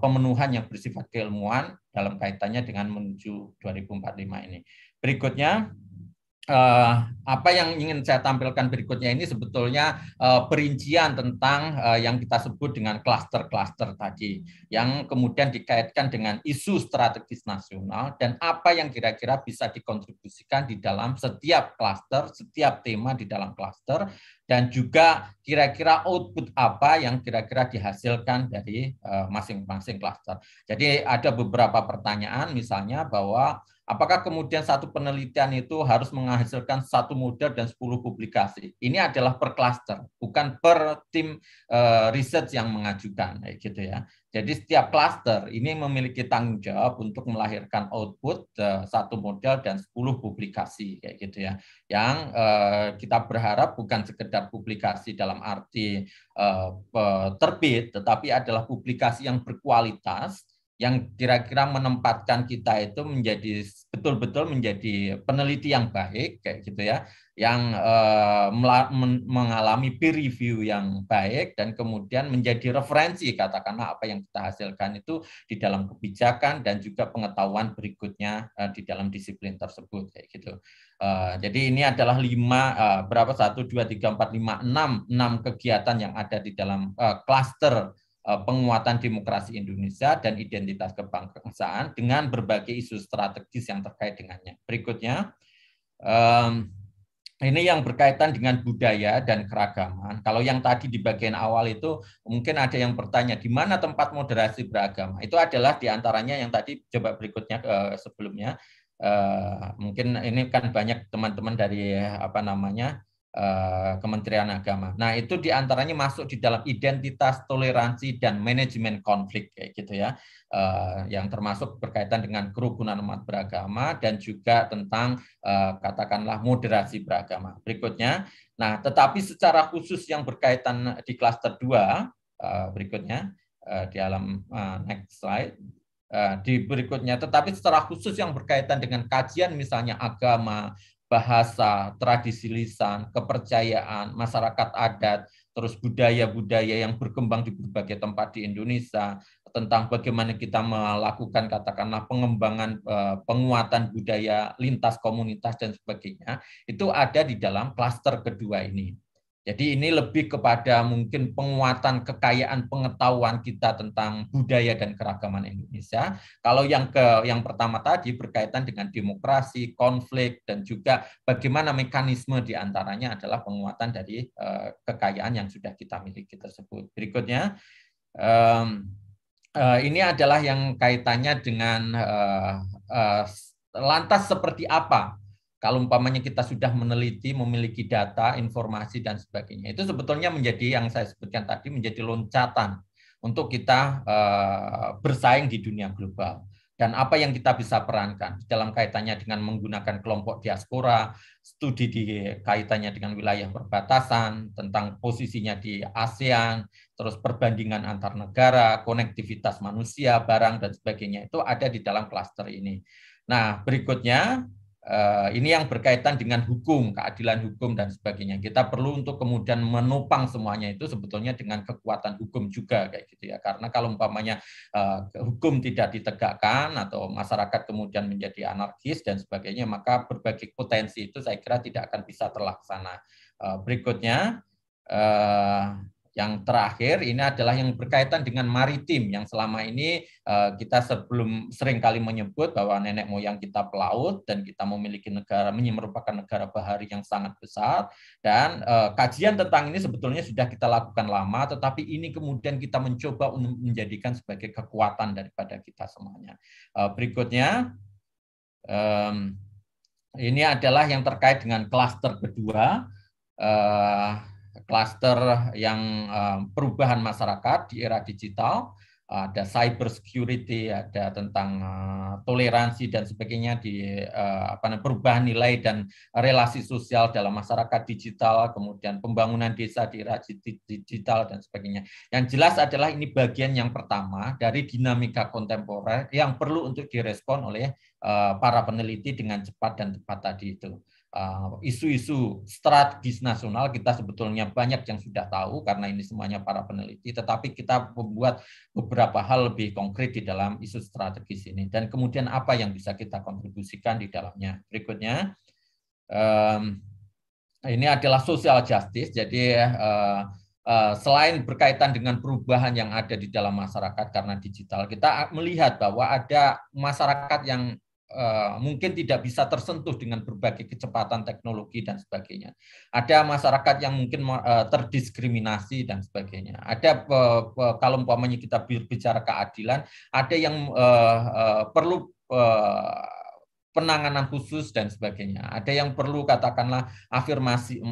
[SPEAKER 3] pemenuhan yang bersifat keilmuan dalam kaitannya dengan menuju 2045 ini. Berikutnya apa yang ingin saya tampilkan berikutnya ini sebetulnya perincian tentang yang kita sebut dengan klaster-klaster tadi, yang kemudian dikaitkan dengan isu strategis nasional dan apa yang kira-kira bisa dikontribusikan di dalam setiap klaster, setiap tema di dalam klaster, dan juga kira-kira output apa yang kira-kira dihasilkan dari masing-masing klaster. Jadi ada beberapa pertanyaan misalnya bahwa apakah kemudian satu penelitian itu harus menghasilkan 1 model dan 10 publikasi? Ini adalah per klaster, bukan per tim riset yang mengajukan, gitu ya. Jadi setiap klaster ini memiliki tanggung jawab untuk melahirkan output 1 model dan 10 publikasi, kayak gitu ya. Yang kita berharap bukan sekedar publikasi dalam arti terbit, tetapi adalah publikasi yang berkualitas, yang kira-kira menempatkan kita itu menjadi betul-betul menjadi peneliti yang baik, kayak gitu ya, yang mengalami peer review yang baik dan kemudian menjadi referensi, katakanlah apa yang kita hasilkan itu di dalam kebijakan dan juga pengetahuan berikutnya di dalam disiplin tersebut, kayak gitu. Jadi ini adalah 5 1, 2, 3, 4, 5, 6 kegiatan yang ada di dalam klaster penguatan demokrasi Indonesia dan identitas kebangsaan dengan berbagai isu strategis yang terkait dengannya. Berikutnya, ini yang berkaitan dengan budaya dan keragaman. Kalau yang tadi di bagian awal itu mungkin ada yang bertanya, di mana tempat moderasi beragama? Itu adalah diantaranya yang tadi coba berikutnya sebelumnya. Mungkin ini kan banyak teman-teman dari Kementerian Agama. Nah, itu diantaranya masuk di dalam identitas, toleransi, dan manajemen konflik, kayak gitu ya, yang termasuk berkaitan dengan kerukunan umat beragama dan juga tentang katakanlah moderasi beragama. Berikutnya, nah, tetapi secara khusus yang berkaitan di klaster 2, berikutnya di dalam next slide. Di berikutnya, tetapi secara khusus yang berkaitan dengan kajian misalnya agama, bahasa, tradisi lisan, kepercayaan, masyarakat adat, terus budaya-budaya yang berkembang di berbagai tempat di Indonesia, tentang bagaimana kita melakukan katakanlah pengembangan penguatan budaya lintas komunitas dan sebagainya, itu ada di dalam klaster kedua ini. Jadi ini lebih kepada mungkin penguatan kekayaan pengetahuan kita tentang budaya dan keragaman Indonesia. Kalau yang pertama tadi berkaitan dengan demokrasi, konflik, dan juga bagaimana mekanisme diantaranya adalah penguatan dari kekayaan yang sudah kita miliki tersebut. Berikutnya, ini adalah yang kaitannya dengan lantas seperti apa kalau umpamanya kita sudah meneliti, memiliki data, informasi, dan sebagainya. Itu sebetulnya menjadi yang saya sebutkan tadi, menjadi loncatan untuk kita bersaing di dunia global. Dan apa yang kita bisa perankan dalam kaitannya dengan menggunakan kelompok diaspora, studi di kaitannya dengan wilayah perbatasan, tentang posisinya di ASEAN, terus perbandingan antar negara, konektivitas manusia, barang, dan sebagainya, itu ada di dalam klaster ini. Nah, berikutnya, ini yang berkaitan dengan hukum, keadilan hukum, dan sebagainya. Kita perlu untuk kemudian menopang semuanya itu sebetulnya dengan kekuatan hukum juga, kayak gitu ya. Karena kalau umpamanya hukum tidak ditegakkan atau masyarakat kemudian menjadi anarkis dan sebagainya, maka berbagai potensi itu saya kira tidak akan bisa terlaksana. Berikutnya, yang terakhir ini adalah yang berkaitan dengan maritim, yang selama ini kita seringkali menyebut bahwa nenek moyang kita pelaut dan kita memiliki negara, merupakan negara bahari yang sangat besar, dan kajian tentang ini sebetulnya sudah kita lakukan lama, tetapi ini kemudian kita mencoba menjadikan sebagai kekuatan daripada kita semuanya. Berikutnya, ini adalah yang terkait dengan klaster kedua, klaster yang perubahan masyarakat di era digital. Ada cyber security, ada tentang toleransi dan sebagainya di perubahan nilai dan relasi sosial dalam masyarakat digital, kemudian pembangunan desa di era digital dan sebagainya. Yang jelas adalah ini bagian yang pertama dari dinamika kontemporer yang perlu untuk direspon oleh para peneliti dengan cepat dan tepat tadi itu. Isu-isu strategis nasional kita sebetulnya banyak yang sudah tahu karena ini semuanya para peneliti, tetapi kita membuat beberapa hal lebih konkret di dalam isu strategis ini dan kemudian apa yang bisa kita kontribusikan di dalamnya. Berikutnya, ini adalah social justice, jadi selain berkaitan dengan perubahan yang ada di dalam masyarakat karena digital, kita melihat bahwa ada masyarakat yang mungkin tidak bisa tersentuh dengan berbagai kecepatan teknologi dan sebagainya. Ada masyarakat yang mungkin terdiskriminasi dan sebagainya. Ada kalau umpamanya kita bicara keadilan, ada yang perlu penanganan khusus dan sebagainya. Ada yang perlu katakanlah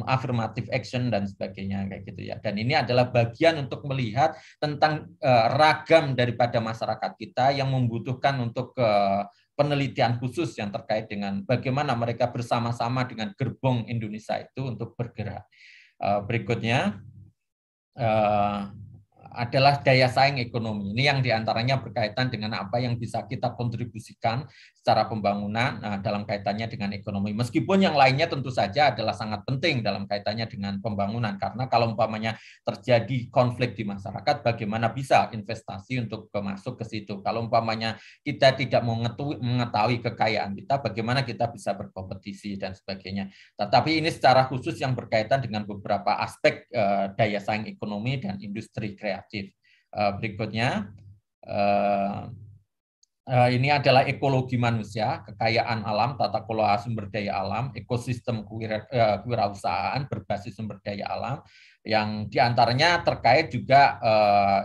[SPEAKER 3] affirmative action dan sebagainya kayak gitu ya. Dan ini adalah bagian untuk melihat tentang ragam daripada masyarakat kita yang membutuhkan untuk penelitian khusus yang terkait dengan bagaimana mereka bersama-sama dengan gerbong Indonesia itu untuk bergerak. Berikutnya adalah daya saing ekonomi. Ini yang diantaranya berkaitan dengan apa yang bisa kita kontribusikan secara pembangunan dalam kaitannya dengan ekonomi. Meskipun yang lainnya tentu saja adalah sangat penting dalam kaitannya dengan pembangunan. Karena kalau umpamanya terjadi konflik di masyarakat, bagaimana bisa investasi untuk masuk ke situ. Kalau umpamanya kita tidak mengetahui kekayaan kita, bagaimana kita bisa berkompetisi dan sebagainya. Tetapi ini secara khusus yang berkaitan dengan beberapa aspek daya saing ekonomi dan industri kreatif. Berikutnya, ini adalah ekologi manusia, kekayaan alam, tata kelola sumber daya alam, ekosistem kewirausahaan berbasis sumber daya alam, yang diantaranya terkait juga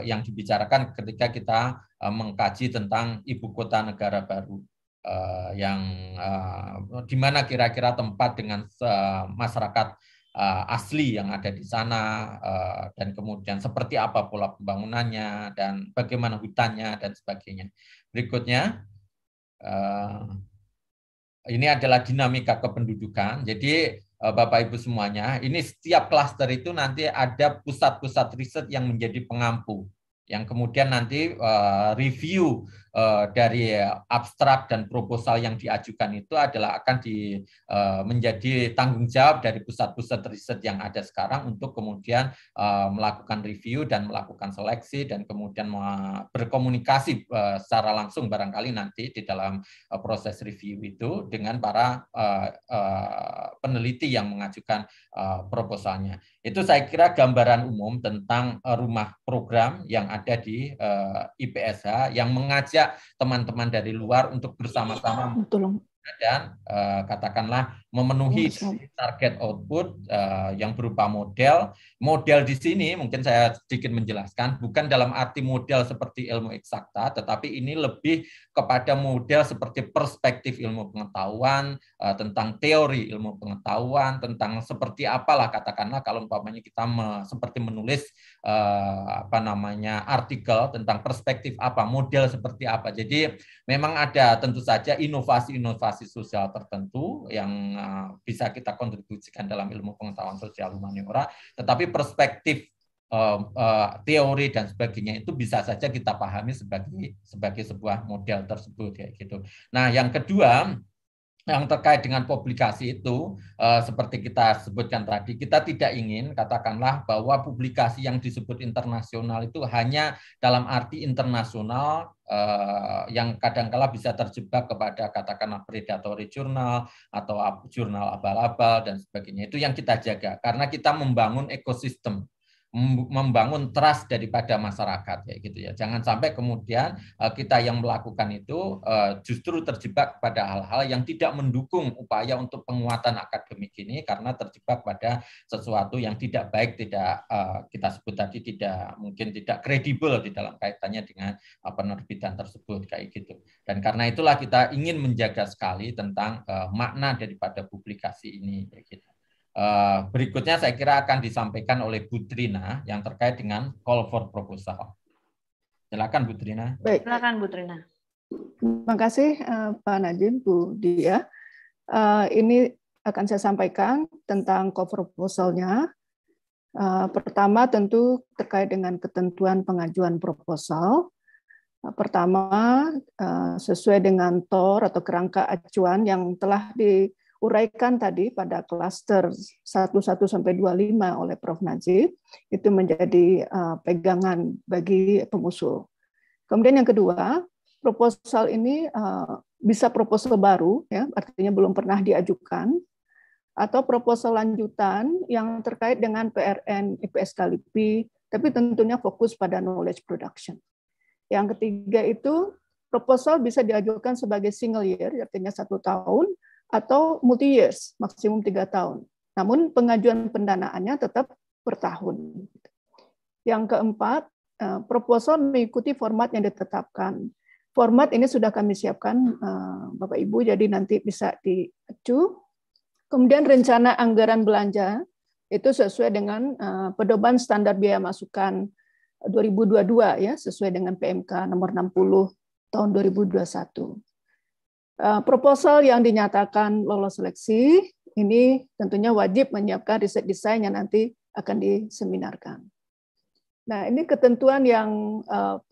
[SPEAKER 3] yang dibicarakan ketika kita mengkaji tentang ibu kota negara baru, yang di mana kira-kira tempat dengan masyarakat asli yang ada di sana, dan kemudian seperti apa pola pembangunannya dan bagaimana hutannya dan sebagainya. Berikutnya, ini adalah dinamika kependudukan. Jadi Bapak Ibu semuanya, ini setiap klaster itu nanti ada pusat-pusat riset yang menjadi pengampu, yang kemudian nanti review dari abstrak dan proposal yang diajukan itu adalah akan menjadi tanggung jawab dari pusat-pusat riset yang ada sekarang untuk kemudian melakukan review dan melakukan seleksi dan kemudian berkomunikasi secara langsung barangkali nanti di dalam proses review itu dengan para peneliti yang mengajukan proposalnya. Itu saya kira gambaran umum tentang rumah program yang ada di IPSH yang mengajak teman-teman dari luar untuk bersama-sama dan katakanlah memenuhi target output yang berupa model. Model di sini mungkin saya sedikit menjelaskan, bukan dalam arti model seperti ilmu eksakta, tetapi ini lebih kepada model seperti perspektif ilmu pengetahuan, tentang teori ilmu pengetahuan, tentang seperti apalah katakanlah kalau umpamanya kita seperti menulis artikel tentang perspektif apa, model seperti apa. Jadi memang ada tentu saja inovasi-inovasi sosial tertentu yang bisa kita kontribusikan dalam ilmu pengetahuan sosial humaniora, tetapi perspektif teori dan sebagainya itu bisa saja kita pahami sebagai sebuah model tersebut kayak gitu. Nah, yang kedua yang terkait dengan publikasi itu, seperti kita sebutkan tadi, kita tidak ingin katakanlah bahwa publikasi yang disebut internasional itu hanya dalam arti internasional yang kadang-kala bisa terjebak kepada katakanlah predatory jurnal atau jurnal abal-abal dan sebagainya. Itu yang kita jaga, karena kita membangun ekosistem. membangun trust daripada masyarakat ya gitu ya. Jangan sampai kemudian kita yang melakukan itu justru terjebak pada hal-hal yang tidak mendukung upaya untuk penguatan akademik ini karena terjebak pada sesuatu yang tidak baik, tidak kita sebut tadi mungkin tidak kredibel di dalam kaitannya dengan penerbitan tersebut kayak gitu. Dan karena itulah kita ingin menjaga sekali tentang makna daripada publikasi ini kayak gitu. Berikutnya saya kira akan disampaikan oleh Bu Trina yang terkait dengan call for proposal. Silakan Bu Trina.
[SPEAKER 2] Baik. Silakan Bu Trina.
[SPEAKER 4] Terima kasih Pak Nadiem, Bu Dia. Ini akan saya sampaikan tentang call for proposal-nya. Pertama tentu terkait dengan ketentuan pengajuan proposal. Pertama sesuai dengan TOR atau kerangka acuan yang telah diuraikan tadi pada klaster 11 sampai 25 oleh Prof. Najib, itu menjadi pegangan bagi pengusul. Kemudian yang kedua, proposal ini bisa proposal baru, ya, artinya belum pernah diajukan, atau proposal lanjutan yang terkait dengan PRN, IPSK LIPI, tapi tentunya fokus pada knowledge production. Yang ketiga itu proposal bisa diajukan sebagai single year, artinya 1 tahun, atau multi years, maksimum 3 tahun. Namun pengajuan pendanaannya tetap per tahun. Yang keempat, proposal mengikuti format yang ditetapkan. Format ini sudah kami siapkan, Bapak Ibu, jadi nanti bisa diacu. Kemudian rencana anggaran belanja itu sesuai dengan pedoman standar biaya masukan 2022 ya, sesuai dengan PMK nomor 60 tahun 2021. Proposal yang dinyatakan lolos seleksi ini tentunya wajib menyiapkan riset desain yang nanti akan diseminarkan. Nah, ini ketentuan yang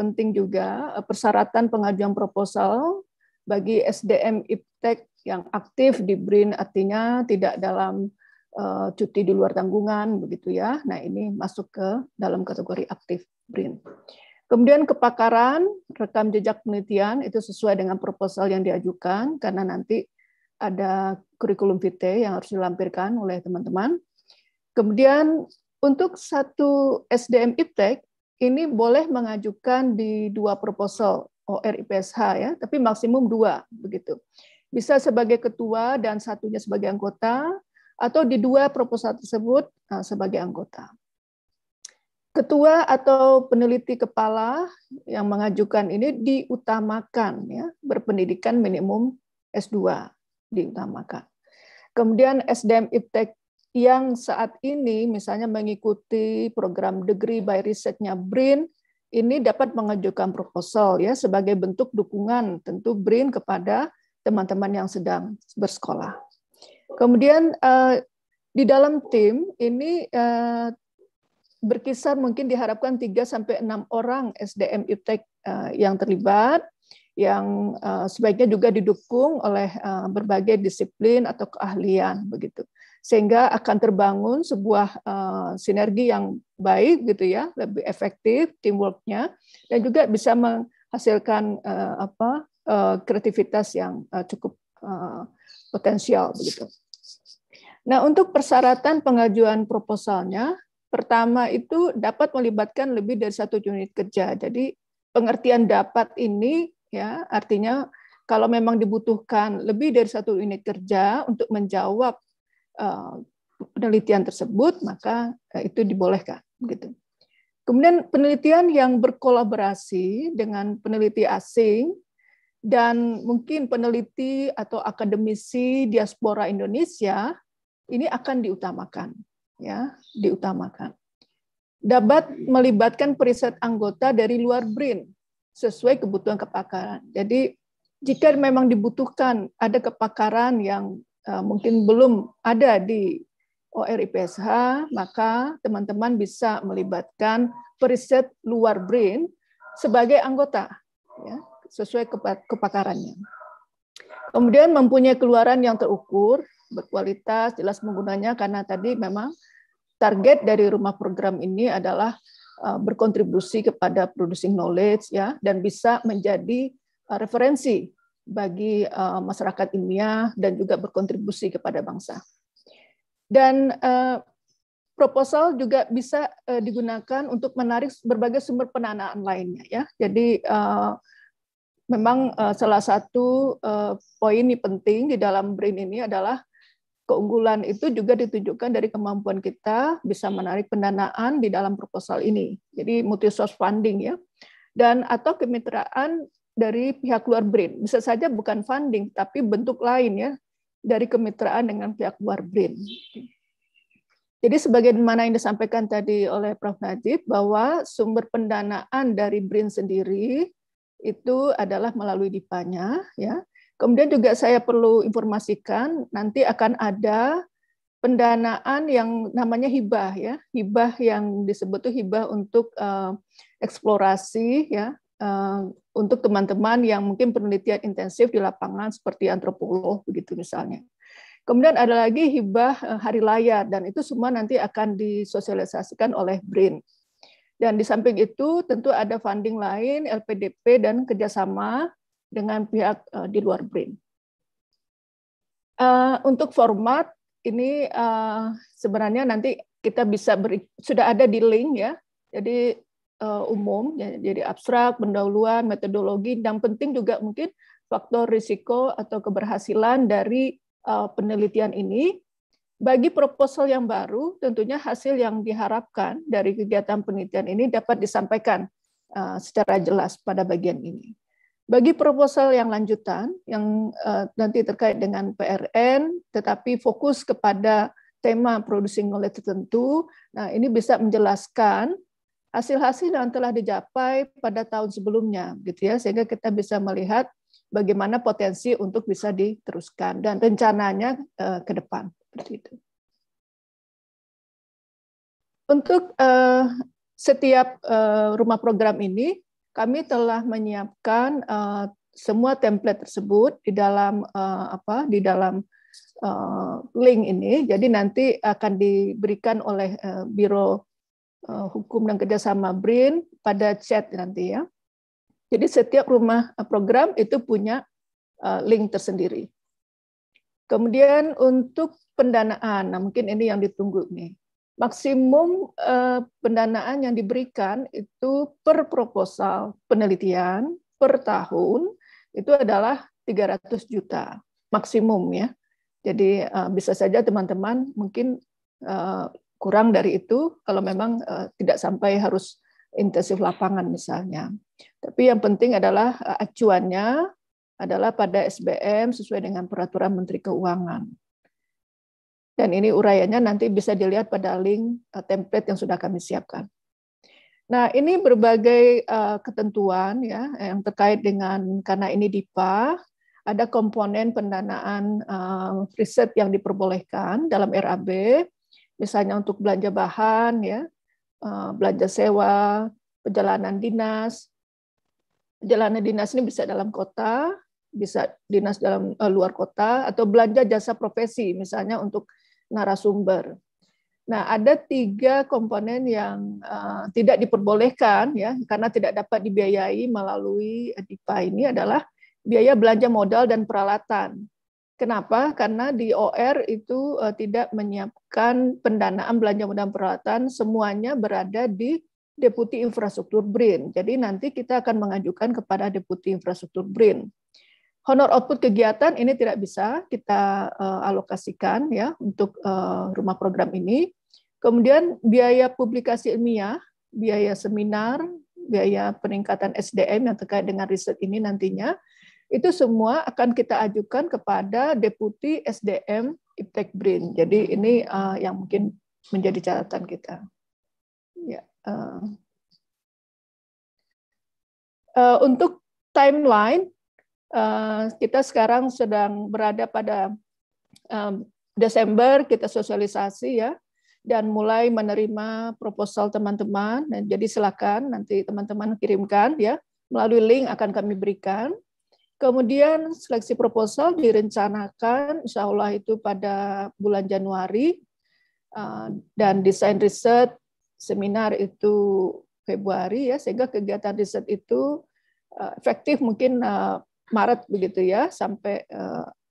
[SPEAKER 4] penting juga, persyaratan pengajuan proposal bagi SDM IPTEK yang aktif di BRIN, artinya tidak dalam cuti di luar tanggungan, begitu ya. Nah, ini masuk ke dalam kategori aktif BRIN. Kemudian kepakaran, rekam jejak penelitian, itu sesuai dengan proposal yang diajukan, karena nanti ada kurikulum vitae yang harus dilampirkan oleh teman-teman. Kemudian untuk satu SDM IPTEK, ini boleh mengajukan di 2 proposal OR IPSH, ya, tapi maksimum 2, begitu. Bisa sebagai ketua dan satunya sebagai anggota, atau di 2 proposal tersebut sebagai anggota. Ketua atau peneliti kepala yang mengajukan ini diutamakan, ya, berpendidikan minimum S2 diutamakan. Kemudian SDM IPTEK yang saat ini misalnya mengikuti program degree by research-nya BRIN, ini dapat mengajukan proposal ya sebagai bentuk dukungan tentu BRIN kepada teman-teman yang sedang bersekolah. Kemudian di dalam tim ini berkisar mungkin diharapkan 3-6 orang SDM IPTEK yang terlibat, yang sebaiknya juga didukung oleh berbagai disiplin atau keahlian begitu, sehingga akan terbangun sebuah sinergi yang baik gitu ya, lebih efektif teamwork-nya, dan juga bisa menghasilkan kreativitas yang cukup potensial begitu. Nah, untuk persyaratan pengajuan proposalnya, pertama itu dapat melibatkan lebih dari 1 unit kerja. Jadi pengertian dapat ini ya artinya kalau memang dibutuhkan lebih dari 1 unit kerja untuk menjawab penelitian tersebut, maka itu dibolehkan begitu. Kemudian penelitian yang berkolaborasi dengan peneliti asing dan mungkin peneliti atau akademisi diaspora Indonesia ini akan diutamakan. Ya, diutamakan. Dapat melibatkan periset anggota dari luar BRIN sesuai kebutuhan kepakaran. Jadi jika memang dibutuhkan ada kepakaran yang mungkin belum ada di OR IPSH, maka teman-teman bisa melibatkan periset luar BRIN sebagai anggota, ya, sesuai kepakarannya. Kemudian mempunyai keluaran yang terukur, berkualitas, jelas menggunanya, karena tadi memang target dari rumah program ini adalah berkontribusi kepada producing knowledge ya, dan bisa menjadi referensi bagi masyarakat ilmiah dan juga berkontribusi kepada bangsa. Dan proposal juga bisa digunakan untuk menarik berbagai sumber pendanaan lainnya ya. Jadi memang salah satu poin penting di dalam BRIN ini adalah keunggulan itu juga ditunjukkan dari kemampuan kita bisa menarik pendanaan di dalam proposal ini. Jadi multi source funding ya. Dan atau kemitraan dari pihak luar BRIN. Bisa saja bukan funding tapi bentuk lain ya dari kemitraan dengan pihak luar BRIN. Jadi sebagaimana yang disampaikan tadi oleh Prof. Najib bahwa sumber pendanaan dari BRIN sendiri itu adalah melalui DIPA-nya ya. Kemudian juga saya perlu informasikan nanti akan ada pendanaan yang namanya hibah ya. Hibah yang disebut itu hibah untuk eksplorasi ya, untuk teman-teman yang mungkin penelitian intensif di lapangan seperti antropolog begitu misalnya. Kemudian ada lagi hibah hari layar dan itu semua nanti akan disosialisasikan oleh BRIN. Dan di samping itu tentu ada funding lain, LPDP dan kerjasama dengan pihak di luar BRIN. Untuk format ini sebenarnya nanti kita bisa sudah ada di link ya. Jadi umum, jadi abstrak, pendahuluan, metodologi, dan penting juga mungkin faktor risiko atau keberhasilan dari penelitian ini. Bagi proposal yang baru, tentunya hasil yang diharapkan dari kegiatan penelitian ini dapat disampaikan secara jelas pada bagian ini. Bagi proposal yang lanjutan, yang nanti terkait dengan PRN, tetapi fokus kepada tema producing knowledge tertentu, nah ini bisa menjelaskan hasil-hasil yang telah dicapai pada tahun sebelumnya, gitu ya, sehingga kita bisa melihat bagaimana potensi untuk bisa diteruskan dan rencananya ke depan. Seperti itu. Untuk setiap rumah program ini, kami telah menyiapkan semua template tersebut di dalam link ini. Jadi nanti akan diberikan oleh Biro Hukum dan Kerjasama BRIN pada chat nanti ya. Jadi setiap rumah program itu punya link tersendiri. Kemudian untuk pendanaan, nah mungkin ini yang ditunggu nih. Maksimum pendanaan yang diberikan itu per proposal penelitian per tahun itu adalah 300 juta maksimum ya. Jadi bisa saja teman-teman mungkin kurang dari itu kalau memang tidak sampai harus intensif lapangan misalnya. Tapi yang penting adalah acuannya adalah pada SBM sesuai dengan peraturan Menteri Keuangan. Dan ini uraiannya nanti bisa dilihat pada link template yang sudah kami siapkan. Nah, ini berbagai ketentuan ya yang terkait dengan karena ini DIPA, ada komponen pendanaan riset yang diperbolehkan dalam RAB, misalnya untuk belanja bahan ya, belanja sewa, perjalanan dinas. Perjalanan dinas ini bisa dalam kota, bisa dinas dalam luar kota, atau belanja jasa profesi, misalnya untuk narasumber. Nah, ada 3 komponen yang tidak diperbolehkan, ya, karena tidak dapat dibiayai melalui DIPA ini adalah biaya belanja modal dan peralatan. Kenapa? Karena di OR itu tidak menyiapkan pendanaan belanja modal dan peralatan, semuanya berada di Deputi Infrastruktur BRIN. Jadi nanti kita akan mengajukan kepada Deputi Infrastruktur BRIN. Honor output kegiatan ini tidak bisa kita alokasikan ya untuk rumah program ini. Kemudian biaya publikasi ilmiah, biaya seminar, biaya peningkatan SDM yang terkait dengan riset ini nantinya, itu semua akan kita ajukan kepada Deputi SDM Iptek BRIN. Jadi ini yang mungkin menjadi catatan kita. Ya. Untuk timeline, kita sekarang sedang berada pada Desember, kita sosialisasi ya, dan mulai menerima proposal teman-teman. Dan jadi silakan nanti teman-teman kirimkan ya, melalui link akan kami berikan. Kemudian seleksi proposal direncanakan insya Allah itu pada bulan Januari, dan desain riset seminar itu Februari ya, sehingga kegiatan riset itu efektif mungkin Maret begitu ya, sampai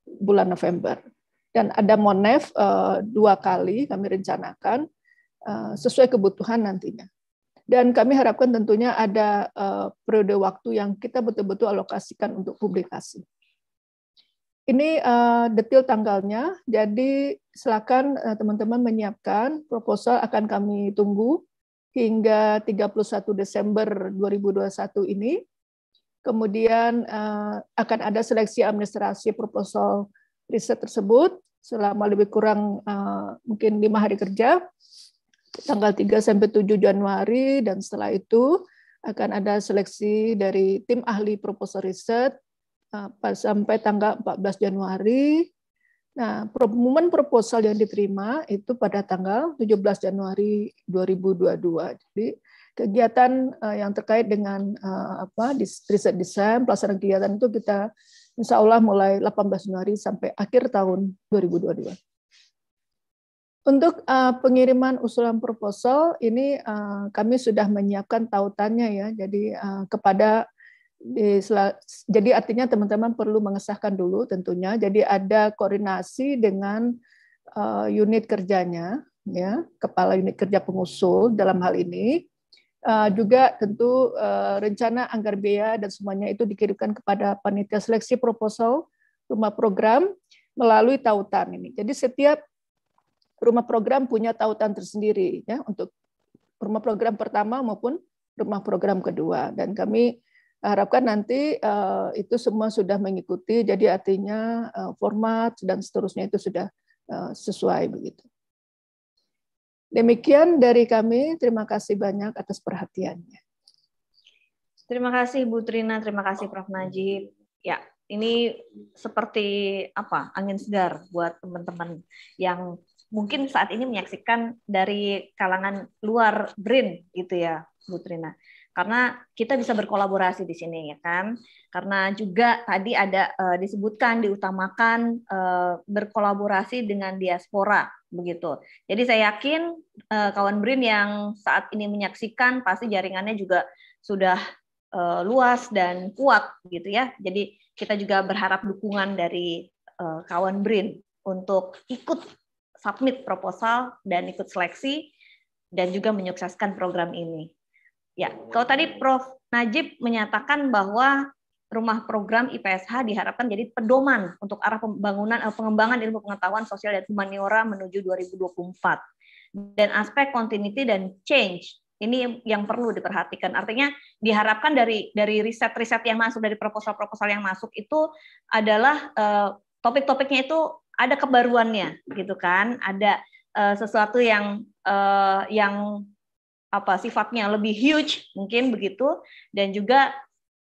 [SPEAKER 4] bulan November. Dan ada Monef 2 kali kami rencanakan. sesuai kebutuhan nantinya. Dan kami harapkan tentunya ada periode waktu yang kita betul-betul alokasikan untuk publikasi. Ini detail tanggalnya, jadi silakan teman-teman menyiapkan proposal, akan kami tunggu hingga 31 Desember 2021 ini. Kemudian akan ada seleksi administrasi proposal riset tersebut selama lebih kurang mungkin 5 hari kerja, tanggal 3 sampai 7 Januari, dan setelah itu akan ada seleksi dari tim ahli proposal riset sampai tanggal 14 Januari. Nah, pengumuman proposal yang diterima itu pada tanggal 17 Januari 2022. Jadi kegiatan yang terkait dengan riset desain, pelaksanaan kegiatan itu kita insya Allah mulai 18 Januari sampai akhir tahun 2022. Untuk pengiriman usulan proposal ini kami sudah menyiapkan tautannya ya. Jadi jadi artinya teman-teman perlu mengesahkan dulu tentunya. Jadi ada koordinasi dengan unit kerjanya ya, kepala unit kerja pengusul dalam hal ini. Juga tentu rencana anggaran biaya dan semuanya itu dikirimkan kepada panitia seleksi proposal rumah program melalui tautan ini. Jadi setiap rumah program punya tautan tersendiri ya, untuk rumah program pertama maupun rumah program kedua, dan kami harapkan nanti itu semua sudah mengikuti, jadi artinya format dan seterusnya itu sudah sesuai begitu. Demikian dari kami, terima kasih banyak atas perhatiannya.
[SPEAKER 2] Terima kasih Bu Trina, terima kasih Prof. Najib. Ya, ini seperti angin segar buat teman-teman yang mungkin saat ini menyaksikan dari kalangan luar BRIN gitu ya, Bu Trina. Karena kita bisa berkolaborasi di sini ya kan. Karena juga tadi ada disebutkan diutamakan berkolaborasi dengan diaspora begitu. Jadi saya yakin kawan BRIN yang saat ini menyaksikan pasti jaringannya juga sudah luas dan kuat gitu ya. Jadi kita juga berharap dukungan dari kawan BRIN untuk ikut submit proposal dan ikut seleksi dan juga menyukseskan program ini. Ya, kalau tadi Prof. Najib menyatakan bahwa rumah program IPSH diharapkan jadi pedoman untuk arah pengembangan ilmu pengetahuan sosial dan humaniora menuju 2024. Dan aspek continuity dan change ini yang perlu diperhatikan. Artinya diharapkan dari riset-riset yang masuk, dari proposal-proposal yang masuk itu adalah topik-topiknya itu ada kebaruannya gitu kan, ada sesuatu yang sifatnya lebih huge mungkin begitu, dan juga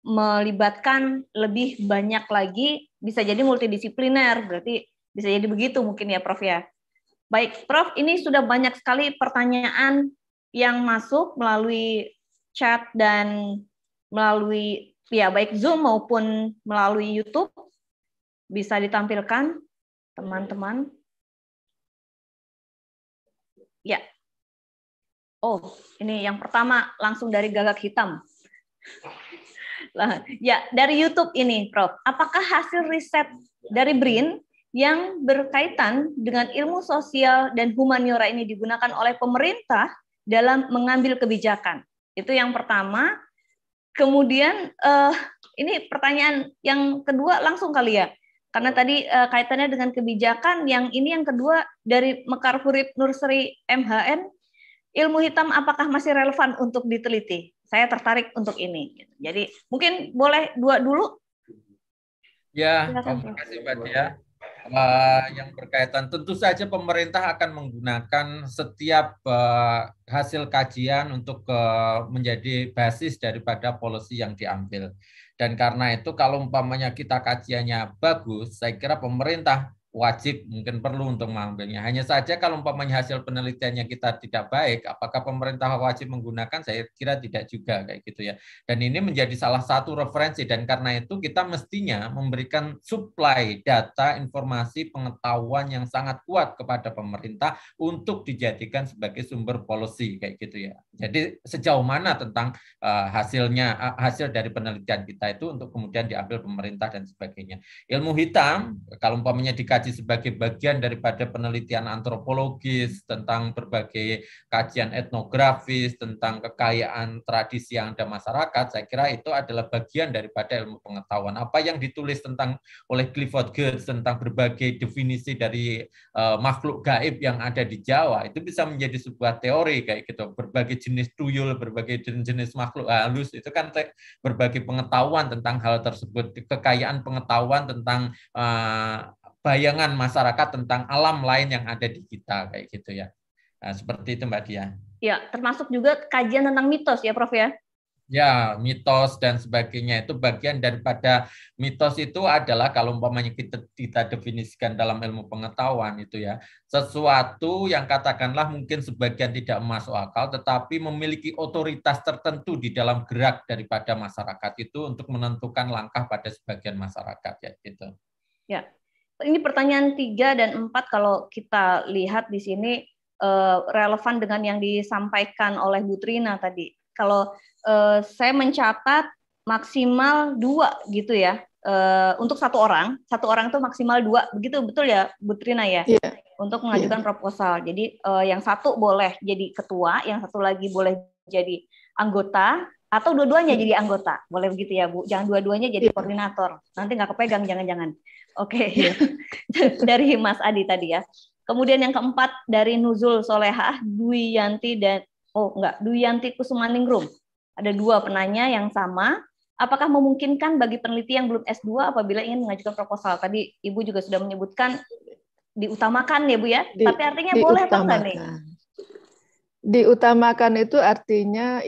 [SPEAKER 2] melibatkan lebih banyak lagi, bisa jadi multidisipliner, berarti bisa jadi begitu mungkin ya Prof ya. Baik Prof, ini sudah banyak sekali pertanyaan yang masuk melalui chat dan melalui ya baik Zoom maupun melalui YouTube. Bisa ditampilkan teman-teman. Ya. Oh, ini yang pertama langsung dari Gagak Hitam. Ya, dari YouTube ini, Prof. Apakah hasil riset dari BRIN yang berkaitan dengan ilmu sosial dan humaniora ini digunakan oleh pemerintah dalam mengambil kebijakan? Itu yang pertama. Kemudian ini pertanyaan yang kedua langsung kali ya. Karena tadi kaitannya dengan kebijakan, yang ini yang kedua dari Mekar Hurib Nurseri MHN, ilmu hitam apakah masih relevan untuk diteliti? Saya tertarik untuk ini. Jadi mungkin boleh dua dulu.
[SPEAKER 3] Ya, terima kasih Mbak Dia. Yang berkaitan, tentu saja pemerintah akan menggunakan setiap hasil kajian untuk menjadi basis daripada policy yang diambil. Dan karena itu kalau umpamanya kita kajiannya bagus, saya kira pemerintah wajib mungkin perlu untuk mengambilnya. Hanya saja kalau umpamanya hasil penelitiannya kita tidak baik, apakah pemerintah wajib menggunakan? Saya kira tidak juga kayak gitu ya. Dan ini menjadi salah satu referensi, dan karena itu kita mestinya memberikan supply data, informasi, pengetahuan yang sangat kuat kepada pemerintah untuk dijadikan sebagai sumber policy kayak gitu ya. Jadi sejauh mana tentang hasil dari penelitian kita itu untuk kemudian diambil pemerintah dan sebagainya. Ilmu hitam kalau umpamanya dikaji dikaji sebagai bagian daripada penelitian antropologis tentang berbagai kajian etnografis, tentang kekayaan tradisi yang ada masyarakat, saya kira itu adalah bagian daripada ilmu pengetahuan. Apa yang ditulis tentang oleh Clifford Geertz tentang berbagai definisi dari makhluk gaib yang ada di Jawa, itu bisa menjadi sebuah teori kayak gitu. Berbagai jenis tuyul, berbagai jenis makhluk halus, itu kan berbagai pengetahuan tentang hal tersebut, kekayaan pengetahuan tentang bayangan masyarakat tentang alam lain yang ada di kita kayak gitu ya. Nah, seperti itu Mbak Dia.
[SPEAKER 2] Ya, termasuk juga kajian tentang mitos ya Prof ya.
[SPEAKER 3] Ya, mitos dan sebagainya itu bagian daripada mitos itu adalah kalau umpamanya kita definisikan dalam ilmu pengetahuan itu ya, sesuatu yang katakanlah mungkin sebagian tidak masuk akal tetapi memiliki otoritas tertentu di dalam gerak daripada masyarakat itu untuk menentukan langkah pada sebagian masyarakat ya gitu. Ya.
[SPEAKER 2] Ini pertanyaan 3 dan 4 kalau kita lihat di sini relevan dengan yang disampaikan oleh Bu Trina tadi. Kalau saya mencatat maksimal 2 gitu ya, untuk satu orang itu maksimal 2, begitu betul ya Bu Trina ya?
[SPEAKER 4] Yeah.
[SPEAKER 2] Untuk mengajukan proposal. Jadi yang satu boleh jadi ketua, yang satu lagi boleh jadi anggota, atau dua-duanya jadi anggota, boleh begitu ya Bu? Jangan dua-duanya jadi koordinator, nanti nggak kepegang jangan-jangan. Oke. Dari Mas Adi tadi ya. Kemudian yang keempat dari Nuzul Solehah, Dwi Yanti dan Dwi Yanti Kusumaningrum. Ada 2 penanya yang sama. Apakah memungkinkan bagi peneliti yang belum S2 apabila ingin mengajukan proposal? Tadi Ibu juga sudah menyebutkan diutamakan ya Bu ya. Tapi artinya boleh atau enggak nih?
[SPEAKER 4] Diutamakan itu artinya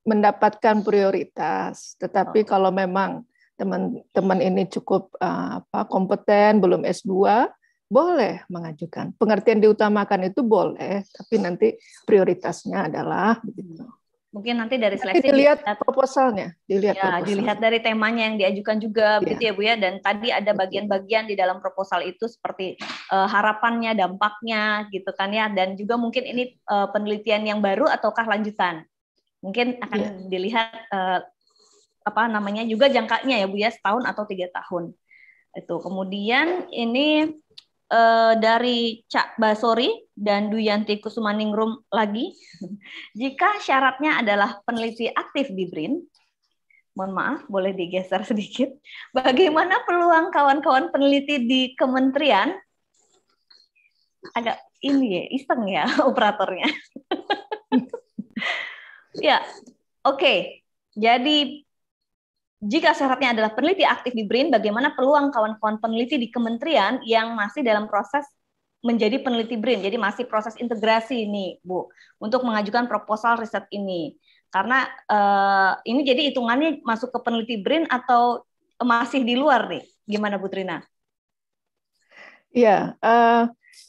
[SPEAKER 4] mendapatkan prioritas. Tetapi kalau memang teman-teman ini cukup kompeten, belum S2, boleh mengajukan. Pengertian diutamakan itu boleh, tapi nanti prioritasnya adalah begitu.
[SPEAKER 2] Mungkin nanti dari seleksi
[SPEAKER 4] dilihat proposalnya,
[SPEAKER 2] dilihat dari temanya yang diajukan juga begitu ya Bu ya. Dan tadi ada bagian-bagian di dalam proposal itu seperti harapannya, dampaknya gitu kan ya. Dan juga mungkin ini penelitian yang baru ataukah lanjutan. Mungkin akan dilihat juga jangkanya ya Bu ya, setahun atau 3 tahun. Itu. Kemudian ini dari Cak Basori dan Duyanti Kusumaningrum lagi. Jika syaratnya adalah peneliti aktif di BRIN, mohon maaf boleh digeser sedikit, bagaimana peluang kawan-kawan peneliti di kementerian? Agak iseng ya operatornya. Ya, oke. Jadi jika syaratnya adalah peneliti aktif di BRIN, bagaimana peluang kawan-kawan peneliti di kementerian yang masih dalam proses menjadi peneliti BRIN, jadi masih proses integrasi ini, Bu, untuk mengajukan proposal riset ini. Karena ini jadi hitungannya masuk ke peneliti BRIN atau masih di luar nih? Gimana Bu Trina?
[SPEAKER 4] Iya,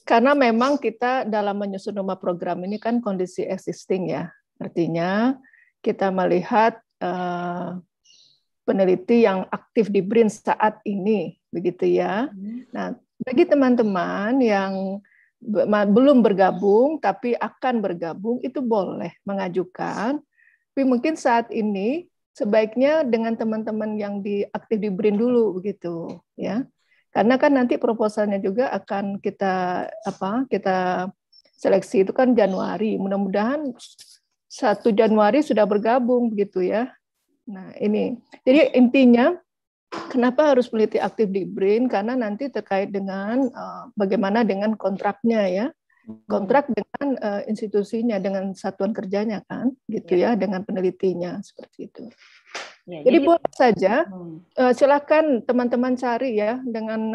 [SPEAKER 4] karena memang kita dalam menyusun nama program ini kan kondisi existing ya. Artinya kita melihat peneliti yang aktif di BRIN saat ini, begitu ya. Nah, bagi teman-teman yang belum bergabung tapi akan bergabung itu boleh mengajukan. Tapi mungkin saat ini sebaiknya dengan teman-teman yang aktif di BRIN dulu, begitu ya. Karena kan nanti proposalnya juga akan kita seleksi itu kan Januari. Mudah-mudahan 1 Januari sudah bergabung, begitu ya. Nah, ini. Jadi intinya kenapa harus peneliti aktif di BRIN? Karena nanti terkait dengan bagaimana dengan kontraknya ya. Kontrak dengan institusinya, dengan satuan kerjanya kan, gitu ya, dengan penelitinya seperti itu. Ya, jadi boleh saja, silakan teman-teman cari ya dengan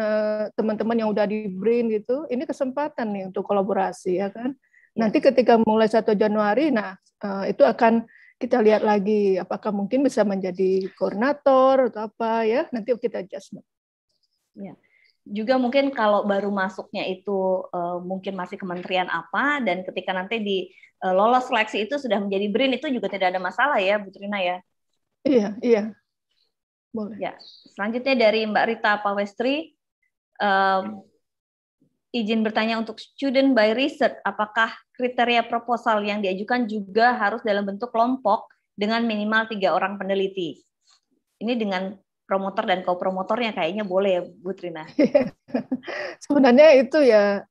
[SPEAKER 4] teman-teman yang udah di BRIN gitu. Ini kesempatan nih untuk kolaborasi ya kan. Nanti ketika mulai 1 Januari, nah itu akan kita lihat lagi apakah mungkin bisa menjadi koordinator atau apa ya, nanti kita adjustment.
[SPEAKER 2] Ya. Juga mungkin kalau baru masuknya itu mungkin masih kementerian apa, dan ketika nanti lolos seleksi itu sudah menjadi BRIN itu juga tidak ada masalah ya Bu Trina ya?
[SPEAKER 4] Iya. Boleh.
[SPEAKER 2] Ya. Selanjutnya dari Mbak Rita Pawestri, izin bertanya untuk student by research, apakah kriteria proposal yang diajukan juga harus dalam bentuk kelompok dengan minimal 3 orang peneliti? Ini dengan promotor dan co-promotornya kayaknya boleh ya Bu Trina.
[SPEAKER 4] Sebenarnya itu ya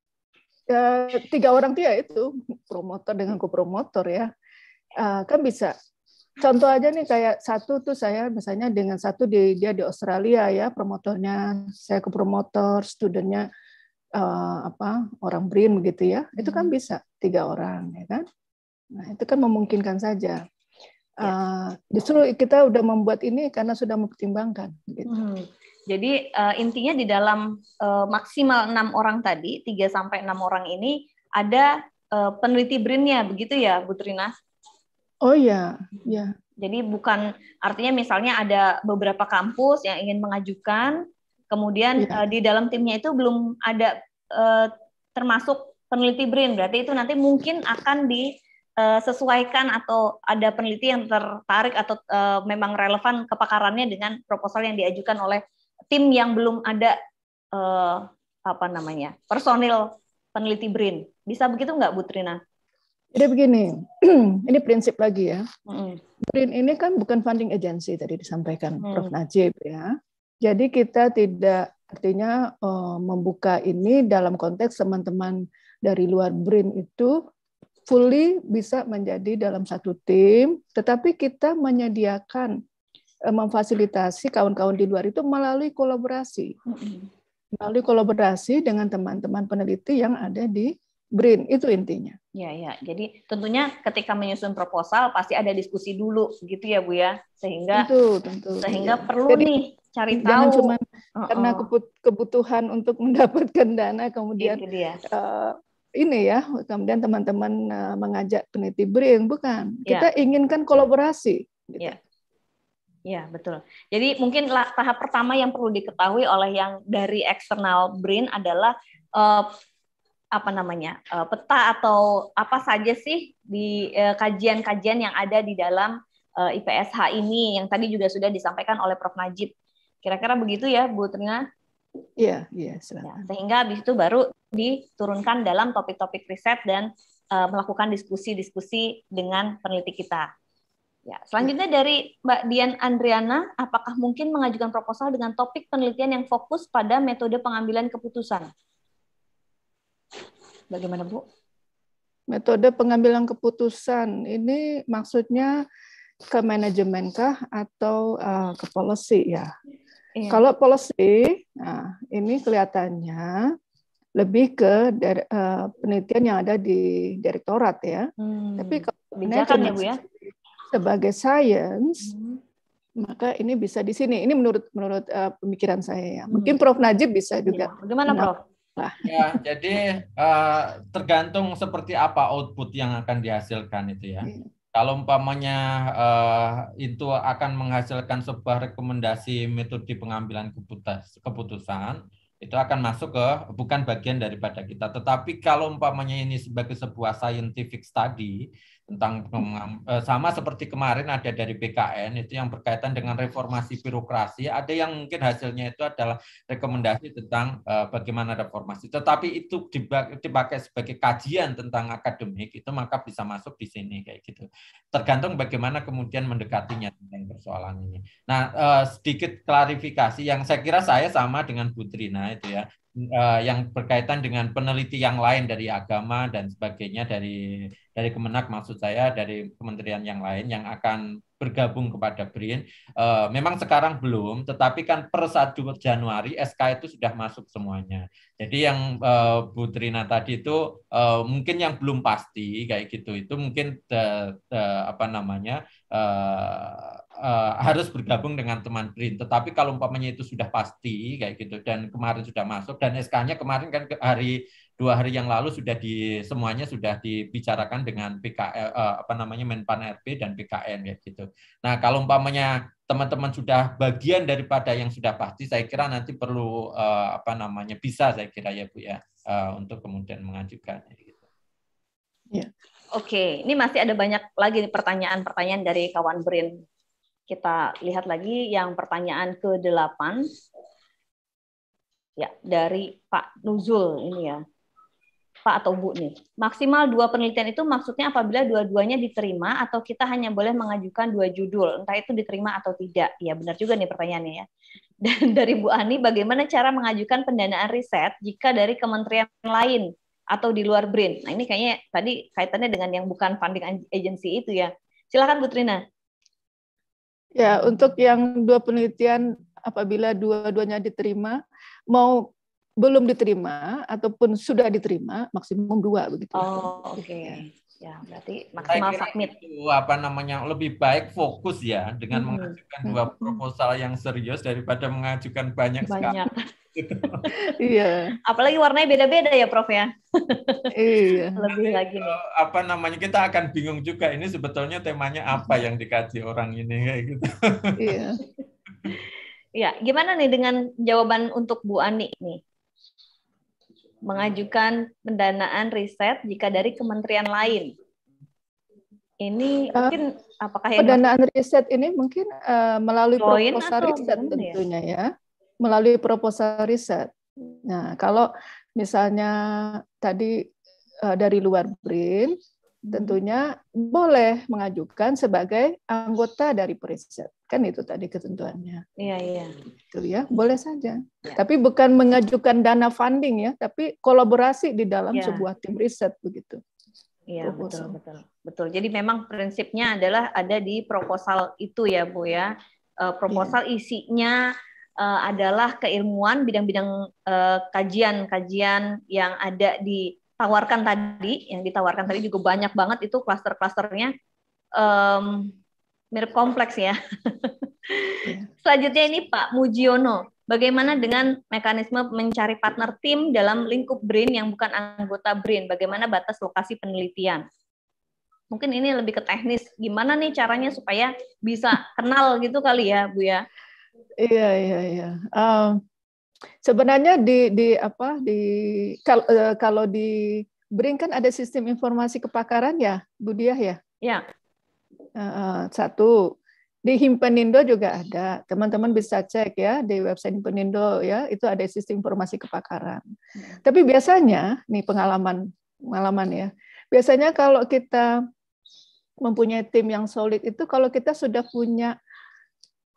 [SPEAKER 4] 3 orang dia itu promotor dengan co-promotor ya. Kan bisa. Contoh aja nih kayak satu tuh saya misalnya dengan satu dia di Australia ya promotornya, saya co-promotor, studentnya orang BRIN begitu ya. Itu kan bisa 3 orang ya kan. Nah, itu kan memungkinkan saja. Justru kita udah membuat ini karena sudah mempertimbangkan. Gitu.
[SPEAKER 2] Jadi intinya di dalam maksimal 6 orang tadi, 3 sampai 6 orang ini ada peneliti BRIN-nya, begitu ya, Bu Trina?
[SPEAKER 4] Oh iya, ya.
[SPEAKER 2] Jadi bukan artinya misalnya ada beberapa kampus yang ingin mengajukan, kemudian di dalam timnya itu belum ada termasuk peneliti BRIN, berarti itu nanti mungkin akan disesuaikan atau ada peneliti yang tertarik atau memang relevan kepakarannya dengan proposal yang diajukan oleh tim yang belum ada personil peneliti BRIN. Bisa begitu nggak, Bu Trina?
[SPEAKER 4] Jadi begini, ini prinsip lagi ya. BRIN ini kan bukan funding agency tadi disampaikan Prof. Najib ya. Jadi kita tidak artinya membuka ini dalam konteks teman-teman dari luar BRIN itu fully bisa menjadi dalam satu tim, tetapi kita menyediakan memfasilitasi kawan-kawan di luar itu melalui kolaborasi. Melalui kolaborasi dengan teman-teman peneliti yang ada di BRIN, itu intinya.
[SPEAKER 2] Ya. Jadi tentunya ketika menyusun proposal pasti ada diskusi dulu, gitu ya Bu ya, sehingga
[SPEAKER 4] tentu,
[SPEAKER 2] sehingga
[SPEAKER 4] ya.
[SPEAKER 2] perlu
[SPEAKER 4] Jadi,
[SPEAKER 2] nih cari
[SPEAKER 4] jangan
[SPEAKER 2] tahu.
[SPEAKER 4] cuma karena kebutuhan untuk mendapatkan dana kemudian ini ya, kemudian teman-teman mengajak peneliti BRIN, bukan. Kita inginkan kolaborasi. Gitu.
[SPEAKER 2] Ya, betul. Jadi mungkin tahap pertama yang perlu diketahui oleh yang dari eksternal BRIN adalah peta atau apa saja sih di kajian-kajian yang ada di dalam IPSH ini yang tadi juga sudah disampaikan oleh Prof. Najib. Kira-kira begitu ya, Bu Trina?
[SPEAKER 4] Iya,
[SPEAKER 2] Ya,
[SPEAKER 4] silakan.
[SPEAKER 2] sehingga habis itu baru diturunkan dalam topik-topik riset dan melakukan diskusi-diskusi dengan peneliti kita. Ya, selanjutnya dari Mbak Dian Andriana, apakah mungkin mengajukan proposal dengan topik penelitian yang fokus pada metode pengambilan keputusan? Bagaimana, Bu?
[SPEAKER 4] Metode pengambilan keputusan ini maksudnya ke manajemen kah atau ke policy ya? Iya. Kalau policy, nah ini kelihatannya lebih ke penelitian yang ada di direktorat ya. Tapi kalau
[SPEAKER 2] kebijakan ya Bu ya.
[SPEAKER 4] Sebagai science, maka ini bisa di sini. Ini menurut pemikiran saya ya. Mungkin Prof. Najib bisa juga.
[SPEAKER 2] Bagaimana Prof?
[SPEAKER 3] Ya, jadi tergantung seperti apa output yang akan dihasilkan itu ya. Kalau umpamanya itu akan menghasilkan sebuah rekomendasi metode pengambilan keputusan, itu akan masuk ke bukan bagian daripada kita. Tetapi kalau umpamanya ini sebagai sebuah scientific study tentang sama seperti kemarin ada dari BKN itu yang berkaitan dengan reformasi birokrasi, ada yang mungkin hasilnya itu adalah rekomendasi tentang bagaimana reformasi. Tetapi itu dipakai sebagai kajian tentang akademik itu maka bisa masuk di sini kayak gitu. Tergantung bagaimana kemudian mendekatinya tentang persoalan ini. Nah, sedikit klarifikasi yang saya kira saya sama dengan Bu Trina itu ya. Yang berkaitan dengan peneliti yang lain dari agama dan sebagainya dari Kemenak maksud saya dari kementerian yang lain yang akan bergabung kepada BRIN. Memang sekarang belum, tetapi kan per 1 Januari SK itu sudah masuk semuanya. Jadi yang Bu Trina tadi itu mungkin yang belum pasti kayak gitu itu mungkin harus bergabung dengan teman BRIN. Tetapi kalau umpamanya itu sudah pasti kayak gitu dan kemarin sudah masuk dan SK-nya kemarin kan 2 hari yang lalu sudah semuanya sudah dibicarakan dengan Menpan RB dan BKN kayak gitu. Nah, kalau umpamanya teman-teman sudah bagian daripada yang sudah pasti, saya kira nanti perlu bisa saya kira ya Bu ya untuk kemudian mengajukan. Gitu.
[SPEAKER 2] Ya. Oke, ini masih ada banyak lagi pertanyaan-pertanyaan dari kawan BRIN. Kita lihat lagi yang pertanyaan ke-8. Ya, dari Pak Nuzul ini ya. Pak atau Bu nih, maksimal 2 penelitian itu maksudnya apabila dua-duanya diterima atau kita hanya boleh mengajukan 2 judul, entah itu diterima atau tidak. Ya benar juga nih pertanyaannya ya. Dan dari Bu Ani, bagaimana cara mengajukan pendanaan riset jika dari kementerian lain atau di luar BRIN? Nah ini kayaknya tadi kaitannya dengan yang bukan funding agency itu ya. Silakan Bu Trina.
[SPEAKER 4] Ya, untuk yang 2 penelitian apabila dua-duanya diterima, mau belum diterima ataupun sudah diterima maksimum 2 begitu.
[SPEAKER 2] Oh, oke. Ya, berarti
[SPEAKER 3] Saya
[SPEAKER 2] maksimal
[SPEAKER 3] kira
[SPEAKER 2] submit.
[SPEAKER 3] itu lebih baik fokus ya dengan mengajukan 2 proposal yang serius daripada mengajukan banyak sekali.
[SPEAKER 4] Iya.
[SPEAKER 2] Apalagi warnanya beda-beda ya, Prof ya.
[SPEAKER 4] Iya.
[SPEAKER 2] Lebih lagi nih.
[SPEAKER 3] Kita akan bingung juga ini sebetulnya temanya apa yang dikaji orang ini kayak gitu.
[SPEAKER 4] Iya.
[SPEAKER 2] Ya, gimana nih dengan jawaban untuk Bu Ani nih? Mengajukan pendanaan riset jika dari kementerian lain. Ini mungkin apakah yang
[SPEAKER 4] pendanaan riset ini mungkin melalui proposal riset tentunya ya? Melalui proposal riset. Nah, kalau misalnya tadi dari luar BRIN, tentunya boleh mengajukan sebagai anggota dari periset. Kan itu tadi ketentuannya.
[SPEAKER 2] Iya.
[SPEAKER 4] Itu ya, boleh saja. Ya. Tapi bukan mengajukan dana funding ya, tapi kolaborasi di dalam sebuah tim riset begitu.
[SPEAKER 2] Iya, betul. Jadi memang prinsipnya adalah ada di proposal itu ya, Bu ya. Proposal isinya adalah keilmuan bidang-bidang kajian-kajian yang ada ditawarkan tadi, yang ditawarkan tadi juga banyak banget itu klaster-klasternya. Mirip kompleks ya. Selanjutnya ini Pak Mujiono, bagaimana dengan mekanisme mencari partner tim dalam lingkup BRIN yang bukan anggota BRIN? Bagaimana batas lokasi penelitian? Mungkin ini lebih ke teknis. Gimana nih caranya supaya bisa kenal gitu kali ya, Bu ya?
[SPEAKER 4] Iya. Sebenarnya kalau di BRIN kan ada sistem informasi kepakaran ya, Bu Diah ya?
[SPEAKER 2] Ya.
[SPEAKER 4] Satu di Himpenindo juga ada, teman-teman bisa cek ya di website Himpenindo ya, itu ada sistem informasi kepakaran. Tapi biasanya nih pengalaman ya, biasanya kalau kita mempunyai tim yang solid itu kalau kita sudah punya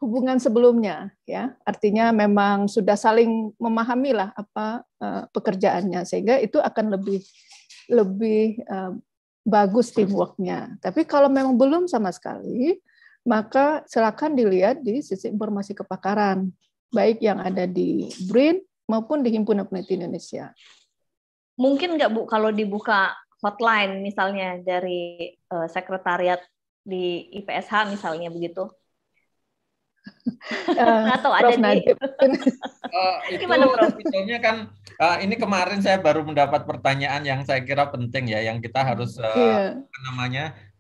[SPEAKER 4] hubungan sebelumnya ya, artinya memang sudah saling memahami lah apa pekerjaannya, sehingga itu akan lebih bagus teamwork-nya. Tapi kalau memang belum sama sekali, maka silakan dilihat di sistem informasi kepakaran, baik yang ada di BRIN maupun di Himpunan Peneliti Indonesia.
[SPEAKER 2] Mungkin nggak Bu, kalau dibuka hotline misalnya dari sekretariat di IPSH misalnya begitu? Atau ada
[SPEAKER 3] gimana Prof? Sebetulnya kan ini kemarin saya baru mendapat pertanyaan yang saya kira penting ya, yang kita harus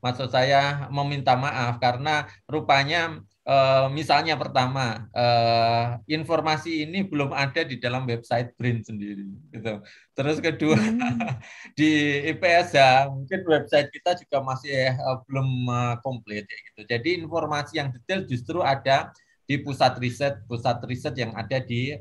[SPEAKER 3] maksud saya meminta maaf karena rupanya misalnya pertama informasi ini belum ada di dalam website BRIN sendiri gitu. Terus kedua di IPSH mungkin website kita juga masih belum komplit ya gitu. Jadi informasi yang detail justru ada di pusat riset yang ada di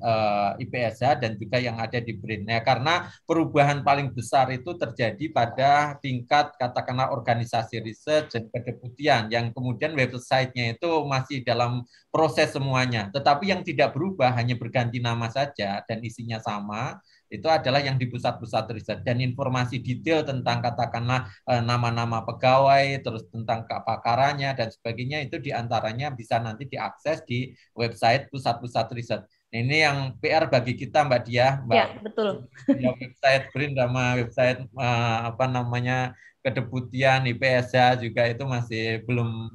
[SPEAKER 3] IPSH dan juga yang ada di BRIN. Ya, karena perubahan paling besar itu terjadi pada tingkat katakanlah organisasi riset dan kedeputian yang kemudian websitenya itu masih dalam proses semuanya. Tetapi yang tidak berubah hanya berganti nama saja dan isinya sama. Itu adalah yang di pusat-pusat riset dan informasi detail tentang katakanlah nama-nama pegawai, terus tentang kepakarannya dan sebagainya itu diantaranya bisa nanti diakses di website pusat-pusat riset. Ini yang PR bagi kita Mbak Diah, Mbak.
[SPEAKER 2] Ya, betul.
[SPEAKER 3] Ya, website BRIN sama website kedeputian IPSH juga itu masih belum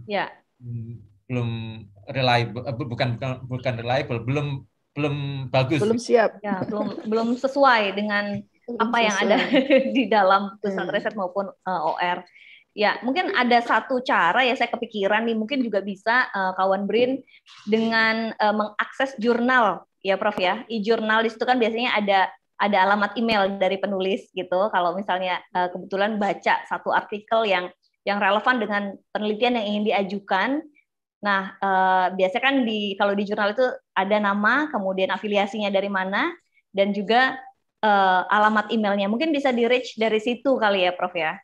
[SPEAKER 3] reliable, bukan reliable, belum bagus.
[SPEAKER 4] Belum siap.
[SPEAKER 2] Ya, belum sesuai dengan apa yang ada di dalam pusat riset maupun OR. Ya, mungkin ada satu cara ya saya kepikiran nih, mungkin juga bisa kawan BRIN dengan mengakses jurnal ya Prof ya. E-jurnal di situ kan biasanya ada alamat email dari penulis gitu. Kalau misalnya kebetulan baca satu artikel yang relevan dengan penelitian yang ingin diajukan. Nah, biasanya kan kalau di jurnal itu ada nama, kemudian afiliasinya dari mana, dan juga alamat emailnya. Mungkin bisa di-reach dari situ kali ya, Prof ya.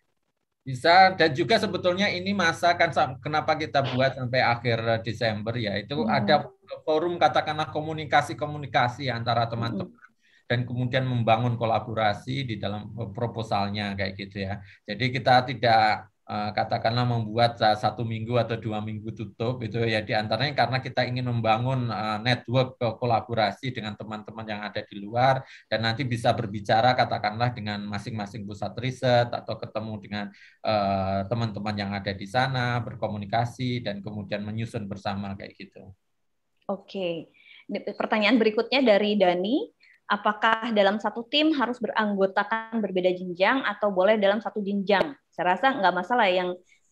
[SPEAKER 3] Bisa, dan juga sebetulnya ini masa kan kenapa kita buat sampai akhir Desember ya, itu ada forum katakanlah komunikasi-komunikasi antara teman-teman dan kemudian membangun kolaborasi di dalam proposalnya kayak gitu ya. Jadi kita tidak katakanlah membuat 1 minggu atau 2 minggu tutup itu ya, diantaranya karena kita ingin membangun network kolaborasi dengan teman-teman yang ada di luar, dan nanti bisa berbicara katakanlah dengan masing-masing pusat riset atau ketemu dengan teman-teman yang ada di sana, berkomunikasi dan kemudian menyusun bersama kayak gitu.
[SPEAKER 2] Oke, pertanyaan berikutnya dari Dani, apakah dalam satu tim harus beranggotakan berbeda jenjang atau boleh dalam satu jenjang? Saya rasa nggak masalah.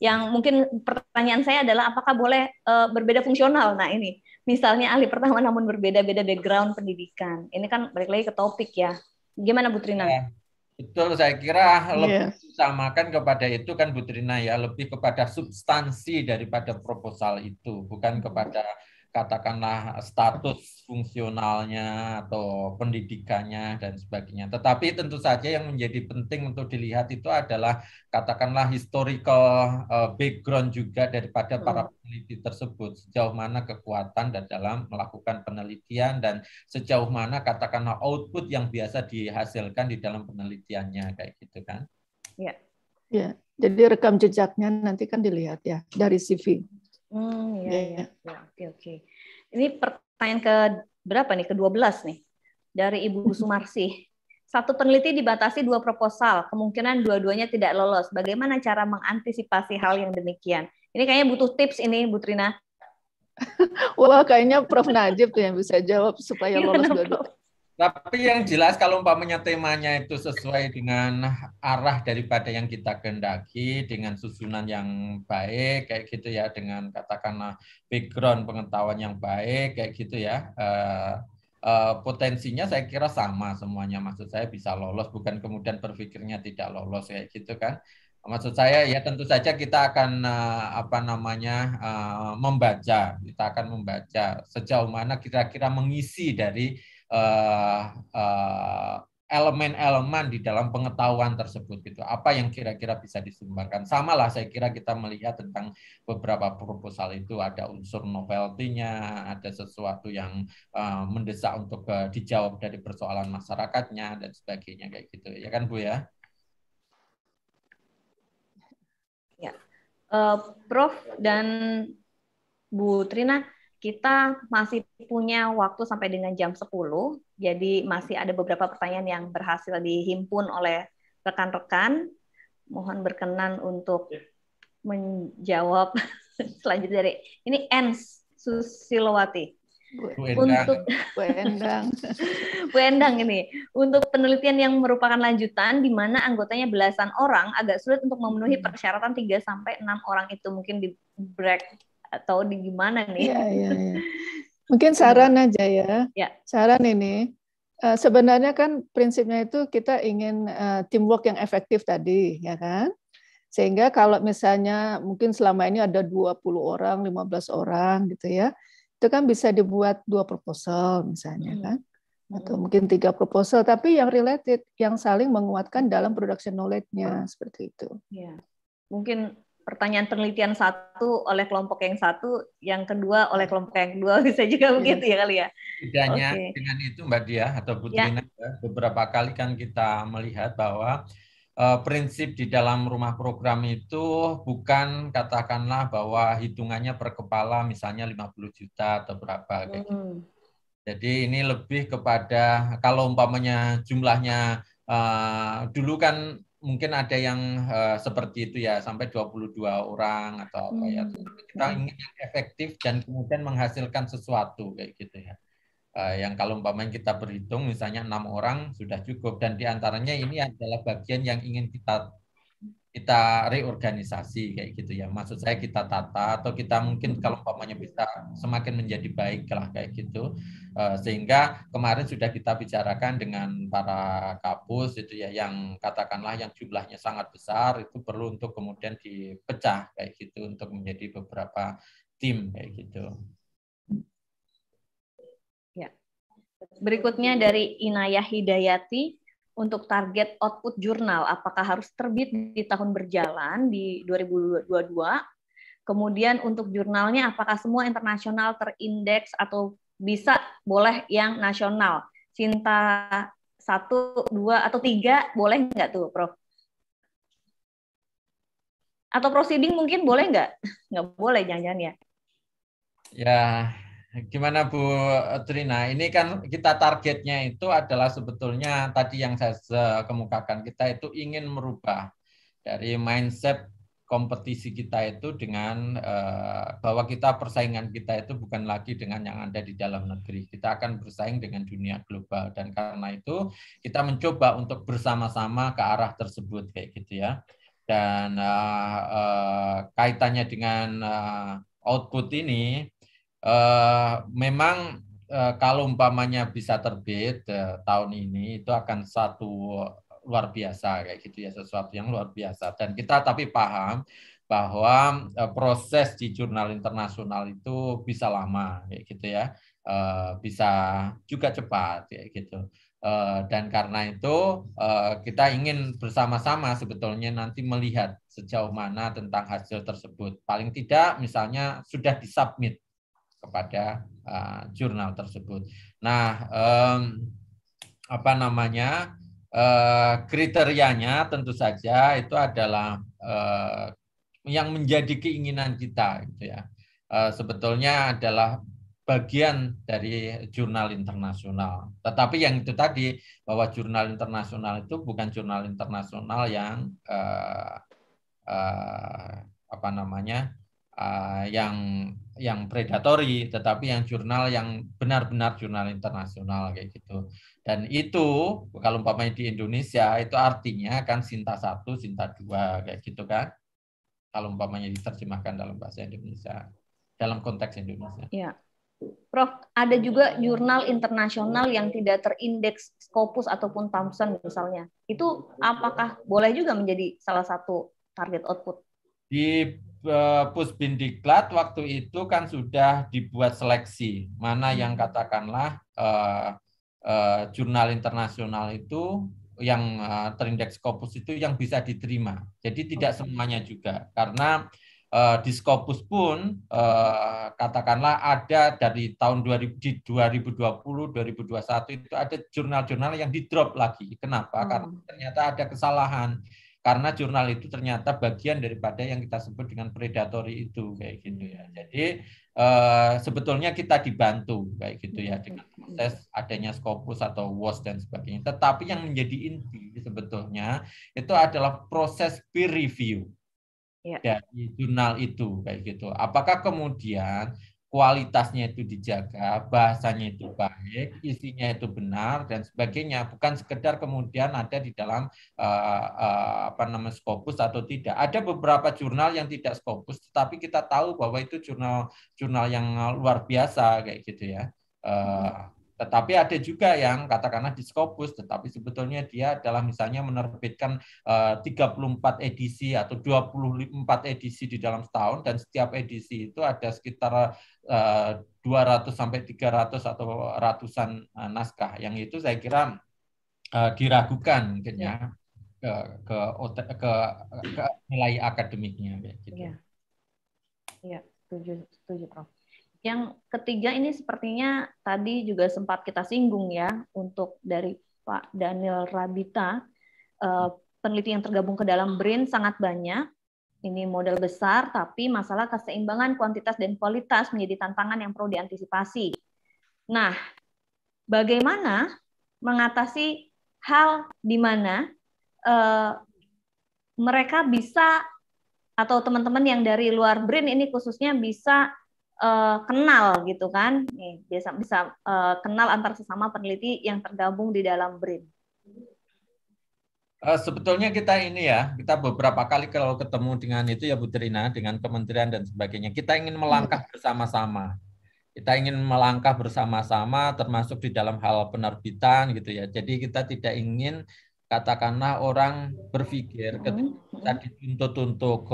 [SPEAKER 2] Yang mungkin pertanyaan saya adalah apakah boleh berbeda fungsional? Nah ini, misalnya ahli pertama namun berbeda-beda background pendidikan. Ini kan balik lagi ke topik ya. Gimana Bu Trina?
[SPEAKER 3] Ya, betul, saya kira lebih disamakan kepada itu kan Bu Trina ya, lebih kepada substansi daripada proposal itu, bukan kepada katakanlah status fungsionalnya atau pendidikannya dan sebagainya. Tetapi tentu saja yang menjadi penting untuk dilihat itu adalah katakanlah historical background juga daripada para peneliti tersebut, sejauh mana kekuatan dalam melakukan penelitian dan sejauh mana katakanlah output yang biasa dihasilkan di dalam penelitiannya kayak gitu kan.
[SPEAKER 2] Ya.
[SPEAKER 4] Ya, jadi rekam jejaknya nanti kan dilihat ya dari CV.
[SPEAKER 2] Iya. Oke. Ini pertanyaan ke berapa nih? Ke-12 nih. Dari Ibu Sumarsi. Satu peneliti dibatasi 2 proposal, kemungkinan dua-duanya tidak lolos. Bagaimana cara mengantisipasi hal yang demikian? Ini kayaknya butuh tips ini, Bu Trina.
[SPEAKER 4] Wah, kayaknya Prof Najib tuh yang bisa jawab supaya lolos dua-dua.
[SPEAKER 3] Tapi yang jelas kalau umpamanya temanya itu sesuai dengan arah daripada yang kita kehendaki, dengan susunan yang baik kayak gitu ya, dengan katakanlah background pengetahuan yang baik kayak gitu ya, potensinya saya kira sama semuanya. Maksud saya bisa lolos, bukan kemudian berpikirnya tidak lolos kayak gitu kan. Maksud saya ya tentu saja kita akan membaca, kita akan membaca sejauh mana kira-kira mengisi dari elemen-elemen di dalam pengetahuan tersebut gitu. Apa yang kira-kira bisa disumbangkan. Sama lah saya kira kita melihat tentang beberapa proposal itu ada unsur novelty-nya, ada sesuatu yang mendesak untuk dijawab dari persoalan masyarakatnya dan sebagainya kayak gitu. Ya kan Bu ya?
[SPEAKER 2] Ya. Prof dan Bu Trina, kita masih punya waktu sampai dengan jam 10, jadi masih ada beberapa pertanyaan yang berhasil dihimpun oleh rekan-rekan. Mohon berkenan untuk menjawab selanjutnya dari ini Ens Susilowati. Untuk Bu Endang ini, untuk penelitian yang merupakan lanjutan di mana anggotanya belasan orang, agak sulit untuk memenuhi persyaratan 3-6 orang itu, mungkin di break atau di gimana nih?
[SPEAKER 4] Iya. Mungkin saran aja ya. Saran ini, sebenarnya kan prinsipnya itu kita ingin teamwork yang efektif tadi, ya kan? Sehingga kalau misalnya mungkin selama ini ada 20 orang, 15 orang gitu ya, itu kan bisa dibuat 2 proposal misalnya kan, atau mungkin 3 proposal, tapi yang related, yang saling menguatkan dalam production knowledge-nya, seperti itu.
[SPEAKER 2] Ya. Mungkin pertanyaan penelitian satu oleh kelompok yang satu, yang kedua oleh kelompok yang kedua, bisa juga begitu ya kali ya.
[SPEAKER 3] Bedanya dengan itu Mbak Dia atau Bu Trina, beberapa kali kan kita melihat bahwa prinsip di dalam rumah program itu bukan katakanlah bahwa hitungannya per kepala misalnya 50 juta atau berapa kayak gitu. Jadi ini lebih kepada kalau umpamanya jumlahnya dulu kan mungkin ada yang seperti itu ya, sampai 22 orang atau apa ya. Kita ingin yang efektif dan kemudian menghasilkan sesuatu kayak gitu ya. Yang kalau umpamanya kita berhitung misalnya 6 orang sudah cukup, dan diantaranya ini adalah bagian yang ingin kita reorganisasi kayak gitu ya. Maksud saya kita tata, atau kita mungkin kalau umpamanya bisa semakin menjadi baik lah kayak gitu. Sehingga kemarin sudah kita bicarakan dengan para kapus itu ya, yang katakanlah yang jumlahnya sangat besar itu perlu untuk kemudian dipecah kayak gitu untuk menjadi beberapa tim kayak gitu.
[SPEAKER 2] Ya. Berikutnya dari Inayah Hidayati, untuk target output jurnal, apakah harus terbit di tahun berjalan di 2022? Kemudian untuk jurnalnya, apakah semua internasional terindeks atau bisa boleh yang nasional? Sinta 1, 2, atau 3 boleh nggak tuh, Prof? Atau proceeding mungkin boleh nggak? Nggak boleh, jangan-jangan ya?
[SPEAKER 3] Ya, gimana Bu Trina? Ini kan kita targetnya itu adalah sebetulnya tadi yang saya kemukakan, kita itu ingin merubah dari mindset kompetisi kita itu dengan bahwa kita persaingan kita itu bukan lagi dengan yang ada di dalam negeri. Kita akan bersaing dengan dunia global, dan karena itu kita mencoba untuk bersama-sama ke arah tersebut kayak gitu ya. Dan kaitannya dengan output ini, memang kalau umpamanya bisa terbit tahun ini, itu akan satu luar biasa kayak gitu ya, sesuatu yang luar biasa. Dan kita tapi paham bahwa proses di jurnal internasional itu bisa lama kayak gitu ya, bisa juga cepat kayak gitu. Dan karena itu kita ingin bersama-sama sebetulnya nanti melihat sejauh mana tentang hasil tersebut. Paling tidak misalnya sudah disubmit kepada jurnal tersebut. Nah, apa namanya, kriterianya tentu saja itu adalah yang menjadi keinginan kita, gitu ya. Sebetulnya adalah bagian dari jurnal internasional. Tetapi yang itu tadi, bahwa jurnal internasional itu bukan jurnal internasional yang apa namanya, yang predatory, tetapi yang jurnal yang benar-benar jurnal internasional kayak gitu. Dan itu kalau umpamanya di Indonesia itu artinya kan Sinta 1, Sinta 2 kayak gitu kan. Kalau umpamanya diterjemahkan dalam bahasa Indonesia, dalam konteks Indonesia.
[SPEAKER 2] Ya. Prof, ada juga jurnal internasional yang tidak terindeks Scopus ataupun Thomson misalnya. Itu apakah boleh juga menjadi salah satu target output?
[SPEAKER 3] Di Pusbindiklat waktu itu kan sudah dibuat seleksi mana yang katakanlah jurnal internasional itu yang terindeks Scopus itu yang bisa diterima. Jadi tidak semuanya juga, karena di Scopus pun katakanlah ada dari tahun 2020, 2021 itu ada jurnal-jurnal yang di drop lagi. Kenapa? Karena ternyata ada kesalahan. Karena jurnal itu ternyata bagian daripada yang kita sebut dengan predatory itu kayak gitu ya. Jadi sebetulnya kita dibantu kayak gitu ya dengan proses adanya Scopus atau WOS dan sebagainya. Tetapi yang menjadi inti sebetulnya itu adalah proses peer review dari jurnal itu kayak gitu. Apakah kemudian kualitasnya itu dijaga, bahasanya itu baik, isinya itu benar dan sebagainya, bukan sekedar kemudian ada di dalam apa namanya Scopus atau tidak. Ada beberapa jurnal yang tidak Scopus, tetapi kita tahu bahwa itu jurnal yang luar biasa kayak gitu ya. Tetapi ada juga yang katakanlah di Scopus, tetapi sebetulnya dia adalah misalnya menerbitkan 34 edisi atau 24 edisi di dalam setahun, dan setiap edisi itu ada sekitar 200 sampai 300 atau ratusan naskah. Yang itu saya kira diragukan mungkin ya ke nilai akademiknya. Gitu.
[SPEAKER 2] Iya, setuju Prof. Yang ketiga ini sepertinya tadi juga sempat kita singgung ya, untuk dari Pak Daniel Rabita, peneliti yang tergabung ke dalam BRIN sangat banyak. Ini model besar, tapi masalah keseimbangan kuantitas dan kualitas menjadi tantangan yang perlu diantisipasi. Nah, bagaimana mengatasi hal di mana mereka bisa, atau teman-teman yang dari luar BRIN ini khususnya bisa kenal gitu kan, nih bisa kenal antar sesama peneliti yang tergabung di dalam BRIN.
[SPEAKER 3] Sebetulnya kita ini ya, kita beberapa kali kalau ketemu dengan itu ya Bu Trina, dengan kementerian dan sebagainya, kita ingin melangkah bersama-sama. Kita ingin melangkah bersama-sama termasuk di dalam hal penerbitan gitu ya. Jadi kita tidak ingin katakanlah orang berpikir ketika kita dituntut untuk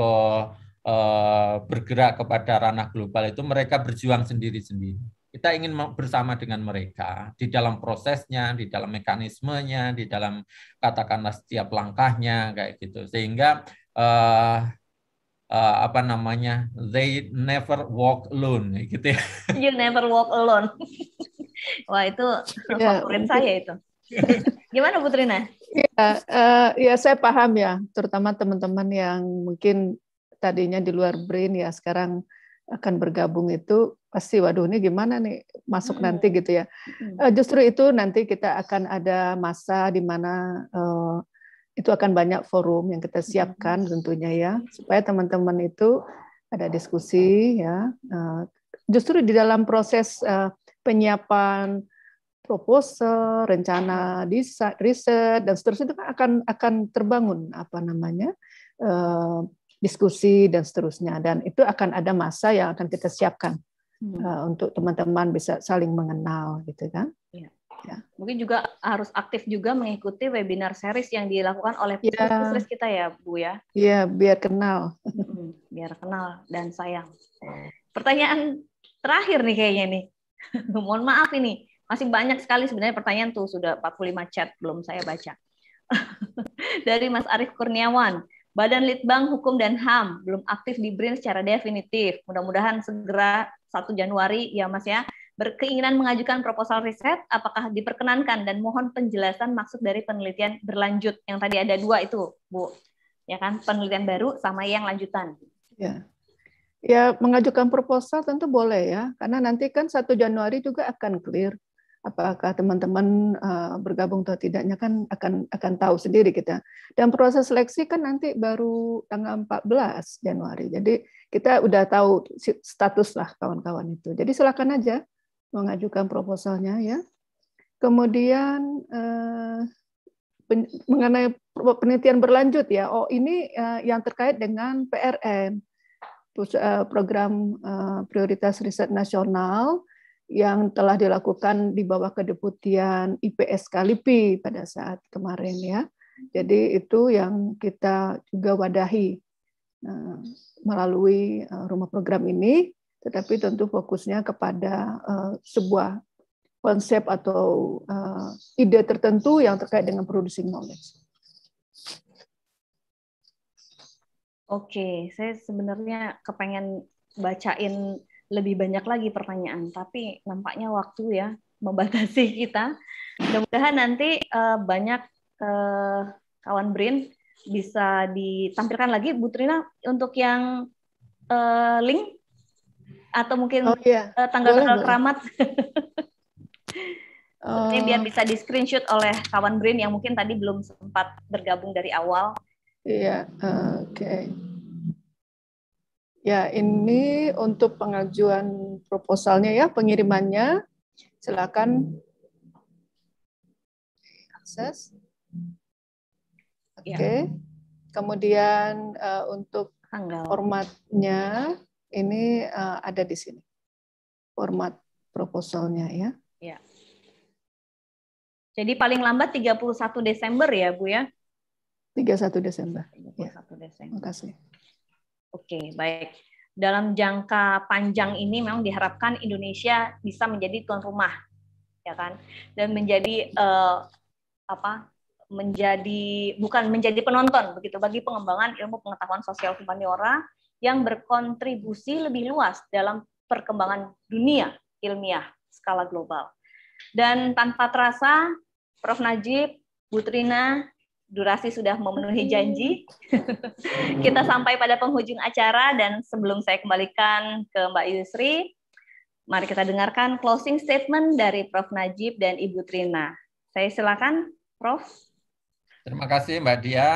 [SPEAKER 3] bergerak kepada ranah global itu mereka berjuang sendiri-sendiri. Kita ingin bersama dengan mereka di dalam prosesnya, di dalam mekanismenya, di dalam katakanlah setiap langkahnya kayak gitu. Sehingga apa namanya, they never walk alone gitu ya.
[SPEAKER 2] You never walk alone. Wah, itu favorit saya itu. Gimana Bu Trina?
[SPEAKER 4] Ya saya paham ya, terutama teman-teman yang mungkin tadinya di luar BRIN ya sekarang akan bergabung itu pasti waduh ini gimana nih masuk nanti gitu ya. Justru itu nanti kita akan ada masa di mana itu akan banyak forum yang kita siapkan tentunya ya, supaya teman-teman itu ada diskusi ya. Justru di dalam proses penyiapan proposal, rencana riset dan seterusnya itu akan terbangun apa namanya diskusi dan seterusnya, dan itu akan ada masa yang akan kita siapkan untuk teman-teman bisa saling mengenal gitu kan.
[SPEAKER 2] Ya. Mungkin juga harus aktif juga mengikuti webinar series yang dilakukan oleh penulis kita ya, Bu ya.
[SPEAKER 4] Iya, biar kenal.
[SPEAKER 2] Biar kenal dan sayang. Pertanyaan terakhir nih kayaknya nih. Mohon maaf ini, masih banyak sekali sebenarnya pertanyaan tuh, sudah 45 chat belum saya baca. Dari Mas Arief Kurniawan. Badan Litbang Hukum dan HAM belum aktif di BRIN secara definitif. Mudah-mudahan segera 1 Januari ya Mas ya. Berkeinginan mengajukan proposal riset, apakah diperkenankan, dan mohon penjelasan maksud dari penelitian berlanjut. Yang tadi ada 2 itu, Bu. Ya kan, penelitian baru sama yang lanjutan.
[SPEAKER 4] Ya, mengajukan proposal tentu boleh ya, karena nanti kan 1 Januari juga akan clear apakah teman-teman bergabung atau tidaknya kan akan tahu sendiri kita. Dan proses seleksi kan nanti baru tanggal 14 Januari. Jadi kita udah tahu status lah kawan-kawan itu. Jadi silakan aja mengajukan proposalnya ya. Kemudian mengenai penelitian berlanjut ya. Oh, ini yang terkait dengan PRN, program prioritas riset nasional yang telah dilakukan di bawah kedeputian IPS Kalipi pada saat kemarin ya. Jadi itu yang kita juga wadahi melalui rumah program ini, tetapi tentu fokusnya kepada sebuah konsep atau ide tertentu yang terkait dengan producing knowledge.
[SPEAKER 2] Oke, saya sebenarnya kepengen bacain lebih banyak lagi pertanyaan, tapi nampaknya waktu ya membatasi kita. Mudah-mudahan nanti banyak kawan BRIN bisa ditampilkan lagi, Bu Trina, untuk yang link atau mungkin tanggal-tanggal keramat. Ini biar bisa di screenshot oleh kawan BRIN yang mungkin tadi belum sempat bergabung dari awal.
[SPEAKER 4] Iya, oke. Ya, ini untuk pengajuan proposalnya ya, pengirimannya. Silakan akses. Oke. Kemudian untuk formatnya ini ada di sini. Format proposalnya ya.
[SPEAKER 2] Ya. Jadi paling lambat 31 Desember ya, Bu ya?
[SPEAKER 4] 31 Desember.
[SPEAKER 2] 31 Desember.
[SPEAKER 4] Terima kasih.
[SPEAKER 2] Oke, baik. Dalam jangka panjang ini memang diharapkan Indonesia bisa menjadi tuan rumah, ya kan? Dan menjadi bukan menjadi penonton begitu bagi pengembangan ilmu pengetahuan sosial humaniora yang berkontribusi lebih luas dalam perkembangan dunia ilmiah skala global. Dan tanpa terasa, Prof. Najib, Bu Trina, durasi sudah memenuhi janji. Kita sampai pada penghujung acara, dan sebelum saya kembalikan ke Mbak Yusri, mari kita dengarkan closing statement dari Prof. Najib dan Ibu Trina. Saya silakan, Prof.
[SPEAKER 3] Terima kasih Mbak Dia.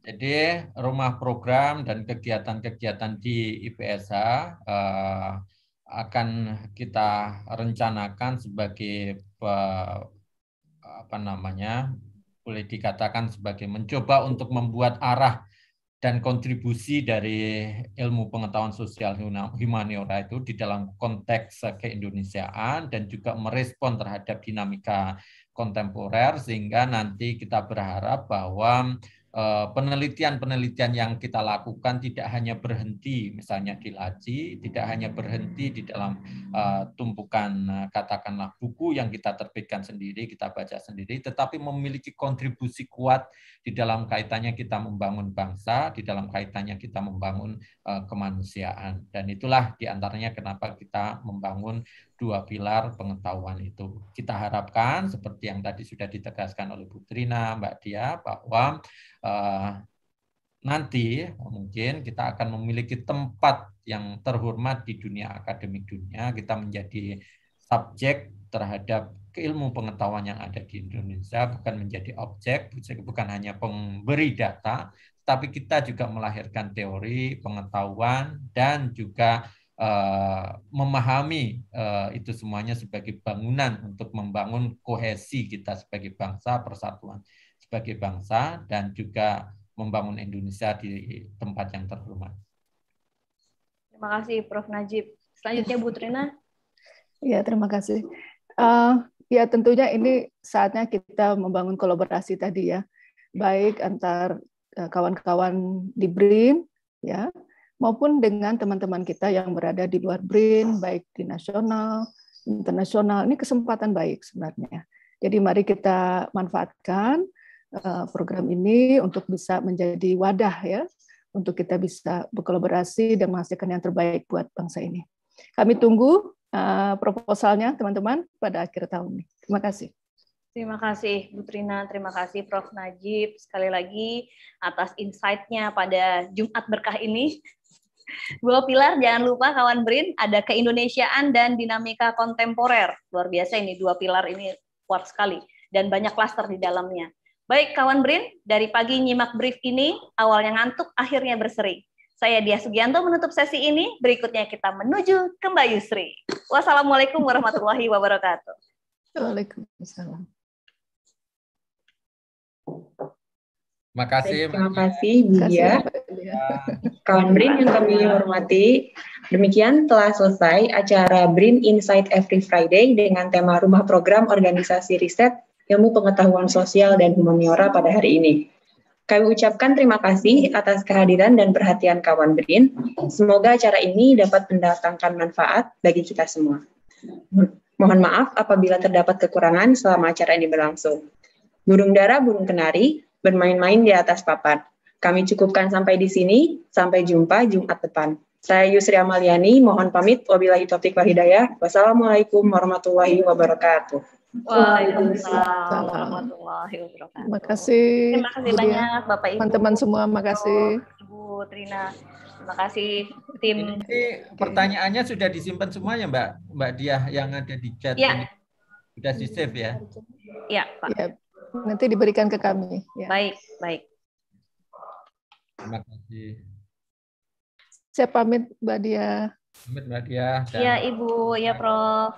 [SPEAKER 3] Jadi rumah program dan kegiatan-kegiatan di IPSH akan kita rencanakan sebagai boleh dikatakan sebagai mencoba untuk membuat arah dan kontribusi dari ilmu pengetahuan sosial humaniora itu di dalam konteks keindonesiaan dan juga merespon terhadap dinamika kontemporer, sehingga nanti kita berharap bahwa penelitian-penelitian yang kita lakukan tidak hanya berhenti misalnya di laci, tidak hanya berhenti di dalam tumpukan katakanlah buku yang kita terbitkan sendiri, kita baca sendiri, tetapi memiliki kontribusi kuat di dalam kaitannya kita membangun bangsa, di dalam kaitannya kita membangun kemanusiaan. Dan itulah diantaranya kenapa kita membangun 2 pilar pengetahuan itu. Kita harapkan seperti yang tadi sudah ditegaskan oleh Bu Trina, Mbak Dia, bahwa nanti mungkin kita akan memiliki tempat yang terhormat di dunia akademik dunia. Kita menjadi subjek terhadap keilmu pengetahuan yang ada di Indonesia, bukan menjadi objek, bukan hanya pemberi data, tapi kita juga melahirkan teori, pengetahuan, dan juga memahami itu semuanya sebagai bangunan untuk membangun kohesi kita sebagai bangsa, persatuan sebagai bangsa, dan juga membangun Indonesia di tempat yang terhormat.
[SPEAKER 2] Terima kasih Prof. Najib. Selanjutnya Bu Trina.
[SPEAKER 4] Ya, terima kasih. Ya, tentunya ini saatnya kita membangun kolaborasi tadi ya, baik antar kawan-kawan di BRIN, ya, maupun dengan teman-teman kita yang berada di luar BRIN, baik di nasional, internasional. Ini kesempatan baik sebenarnya. Jadi mari kita manfaatkan program ini untuk bisa menjadi wadah ya, untuk kita bisa berkolaborasi dan menghasilkan yang terbaik buat bangsa ini. Kami tunggu proposalnya teman-teman pada akhir tahun ini. Terima kasih.
[SPEAKER 2] Terima kasih Bu Trina, terima kasih Prof. Najib sekali lagi atas insight-nya pada Jumat Berkah ini. 2 pilar, jangan lupa kawan BRIN, ada keindonesiaan dan dinamika kontemporer. Luar biasa ini 2 pilar ini kuat sekali dan banyak klaster di dalamnya. Baik kawan BRIN, dari pagi nyimak brief ini, awalnya ngantuk, akhirnya berseri. Saya Dia Sugianto menutup sesi ini, berikutnya kita menuju ke Mbak Yusri. Wassalamualaikum warahmatullahi wabarakatuh.
[SPEAKER 4] Waalaikumsalam.
[SPEAKER 1] Terima kasih Bu Dia. Kawan BRIN yang kami hormati, demikian telah selesai acara BRIN Insight Every Friday dengan tema Rumah Program Organisasi Riset Ilmu Pengetahuan Sosial dan Humaniora pada hari ini. Kami ucapkan terima kasih atas kehadiran dan perhatian kawan BRIN. Semoga acara ini dapat mendatangkan manfaat bagi kita semua. Mohon maaf apabila terdapat kekurangan selama acara ini berlangsung. Burung dara, burung kenari, bermain-main di atas papan. Kami cukupkan sampai di sini. Sampai jumpa Jumat depan. Saya Yusri Amaliani, mohon pamit. Wabillahi taufiq wal hidayah. Wassalamualaikum warahmatullahi wabarakatuh.
[SPEAKER 2] Waalaikumsalam warahmatullahi wabarakatuh.
[SPEAKER 4] Terima kasih.
[SPEAKER 2] Terima kasih banyak Bapak Ibu.
[SPEAKER 4] Teman-teman semua, makasih.
[SPEAKER 2] Bu Trina, terima kasih tim.
[SPEAKER 3] Ini pertanyaannya sudah disimpan semuanya Mbak Dia yang ada di chat
[SPEAKER 2] ya.
[SPEAKER 3] ini. Sudah di save ya?
[SPEAKER 2] Ya Pak.
[SPEAKER 4] Ya, nanti diberikan ke kami. Ya.
[SPEAKER 2] Baik, baik.
[SPEAKER 3] Terima kasih.
[SPEAKER 4] Saya pamit Mbak Dia.
[SPEAKER 3] Pamit Mbak Dia.
[SPEAKER 2] Iya Ibu, ya Prof.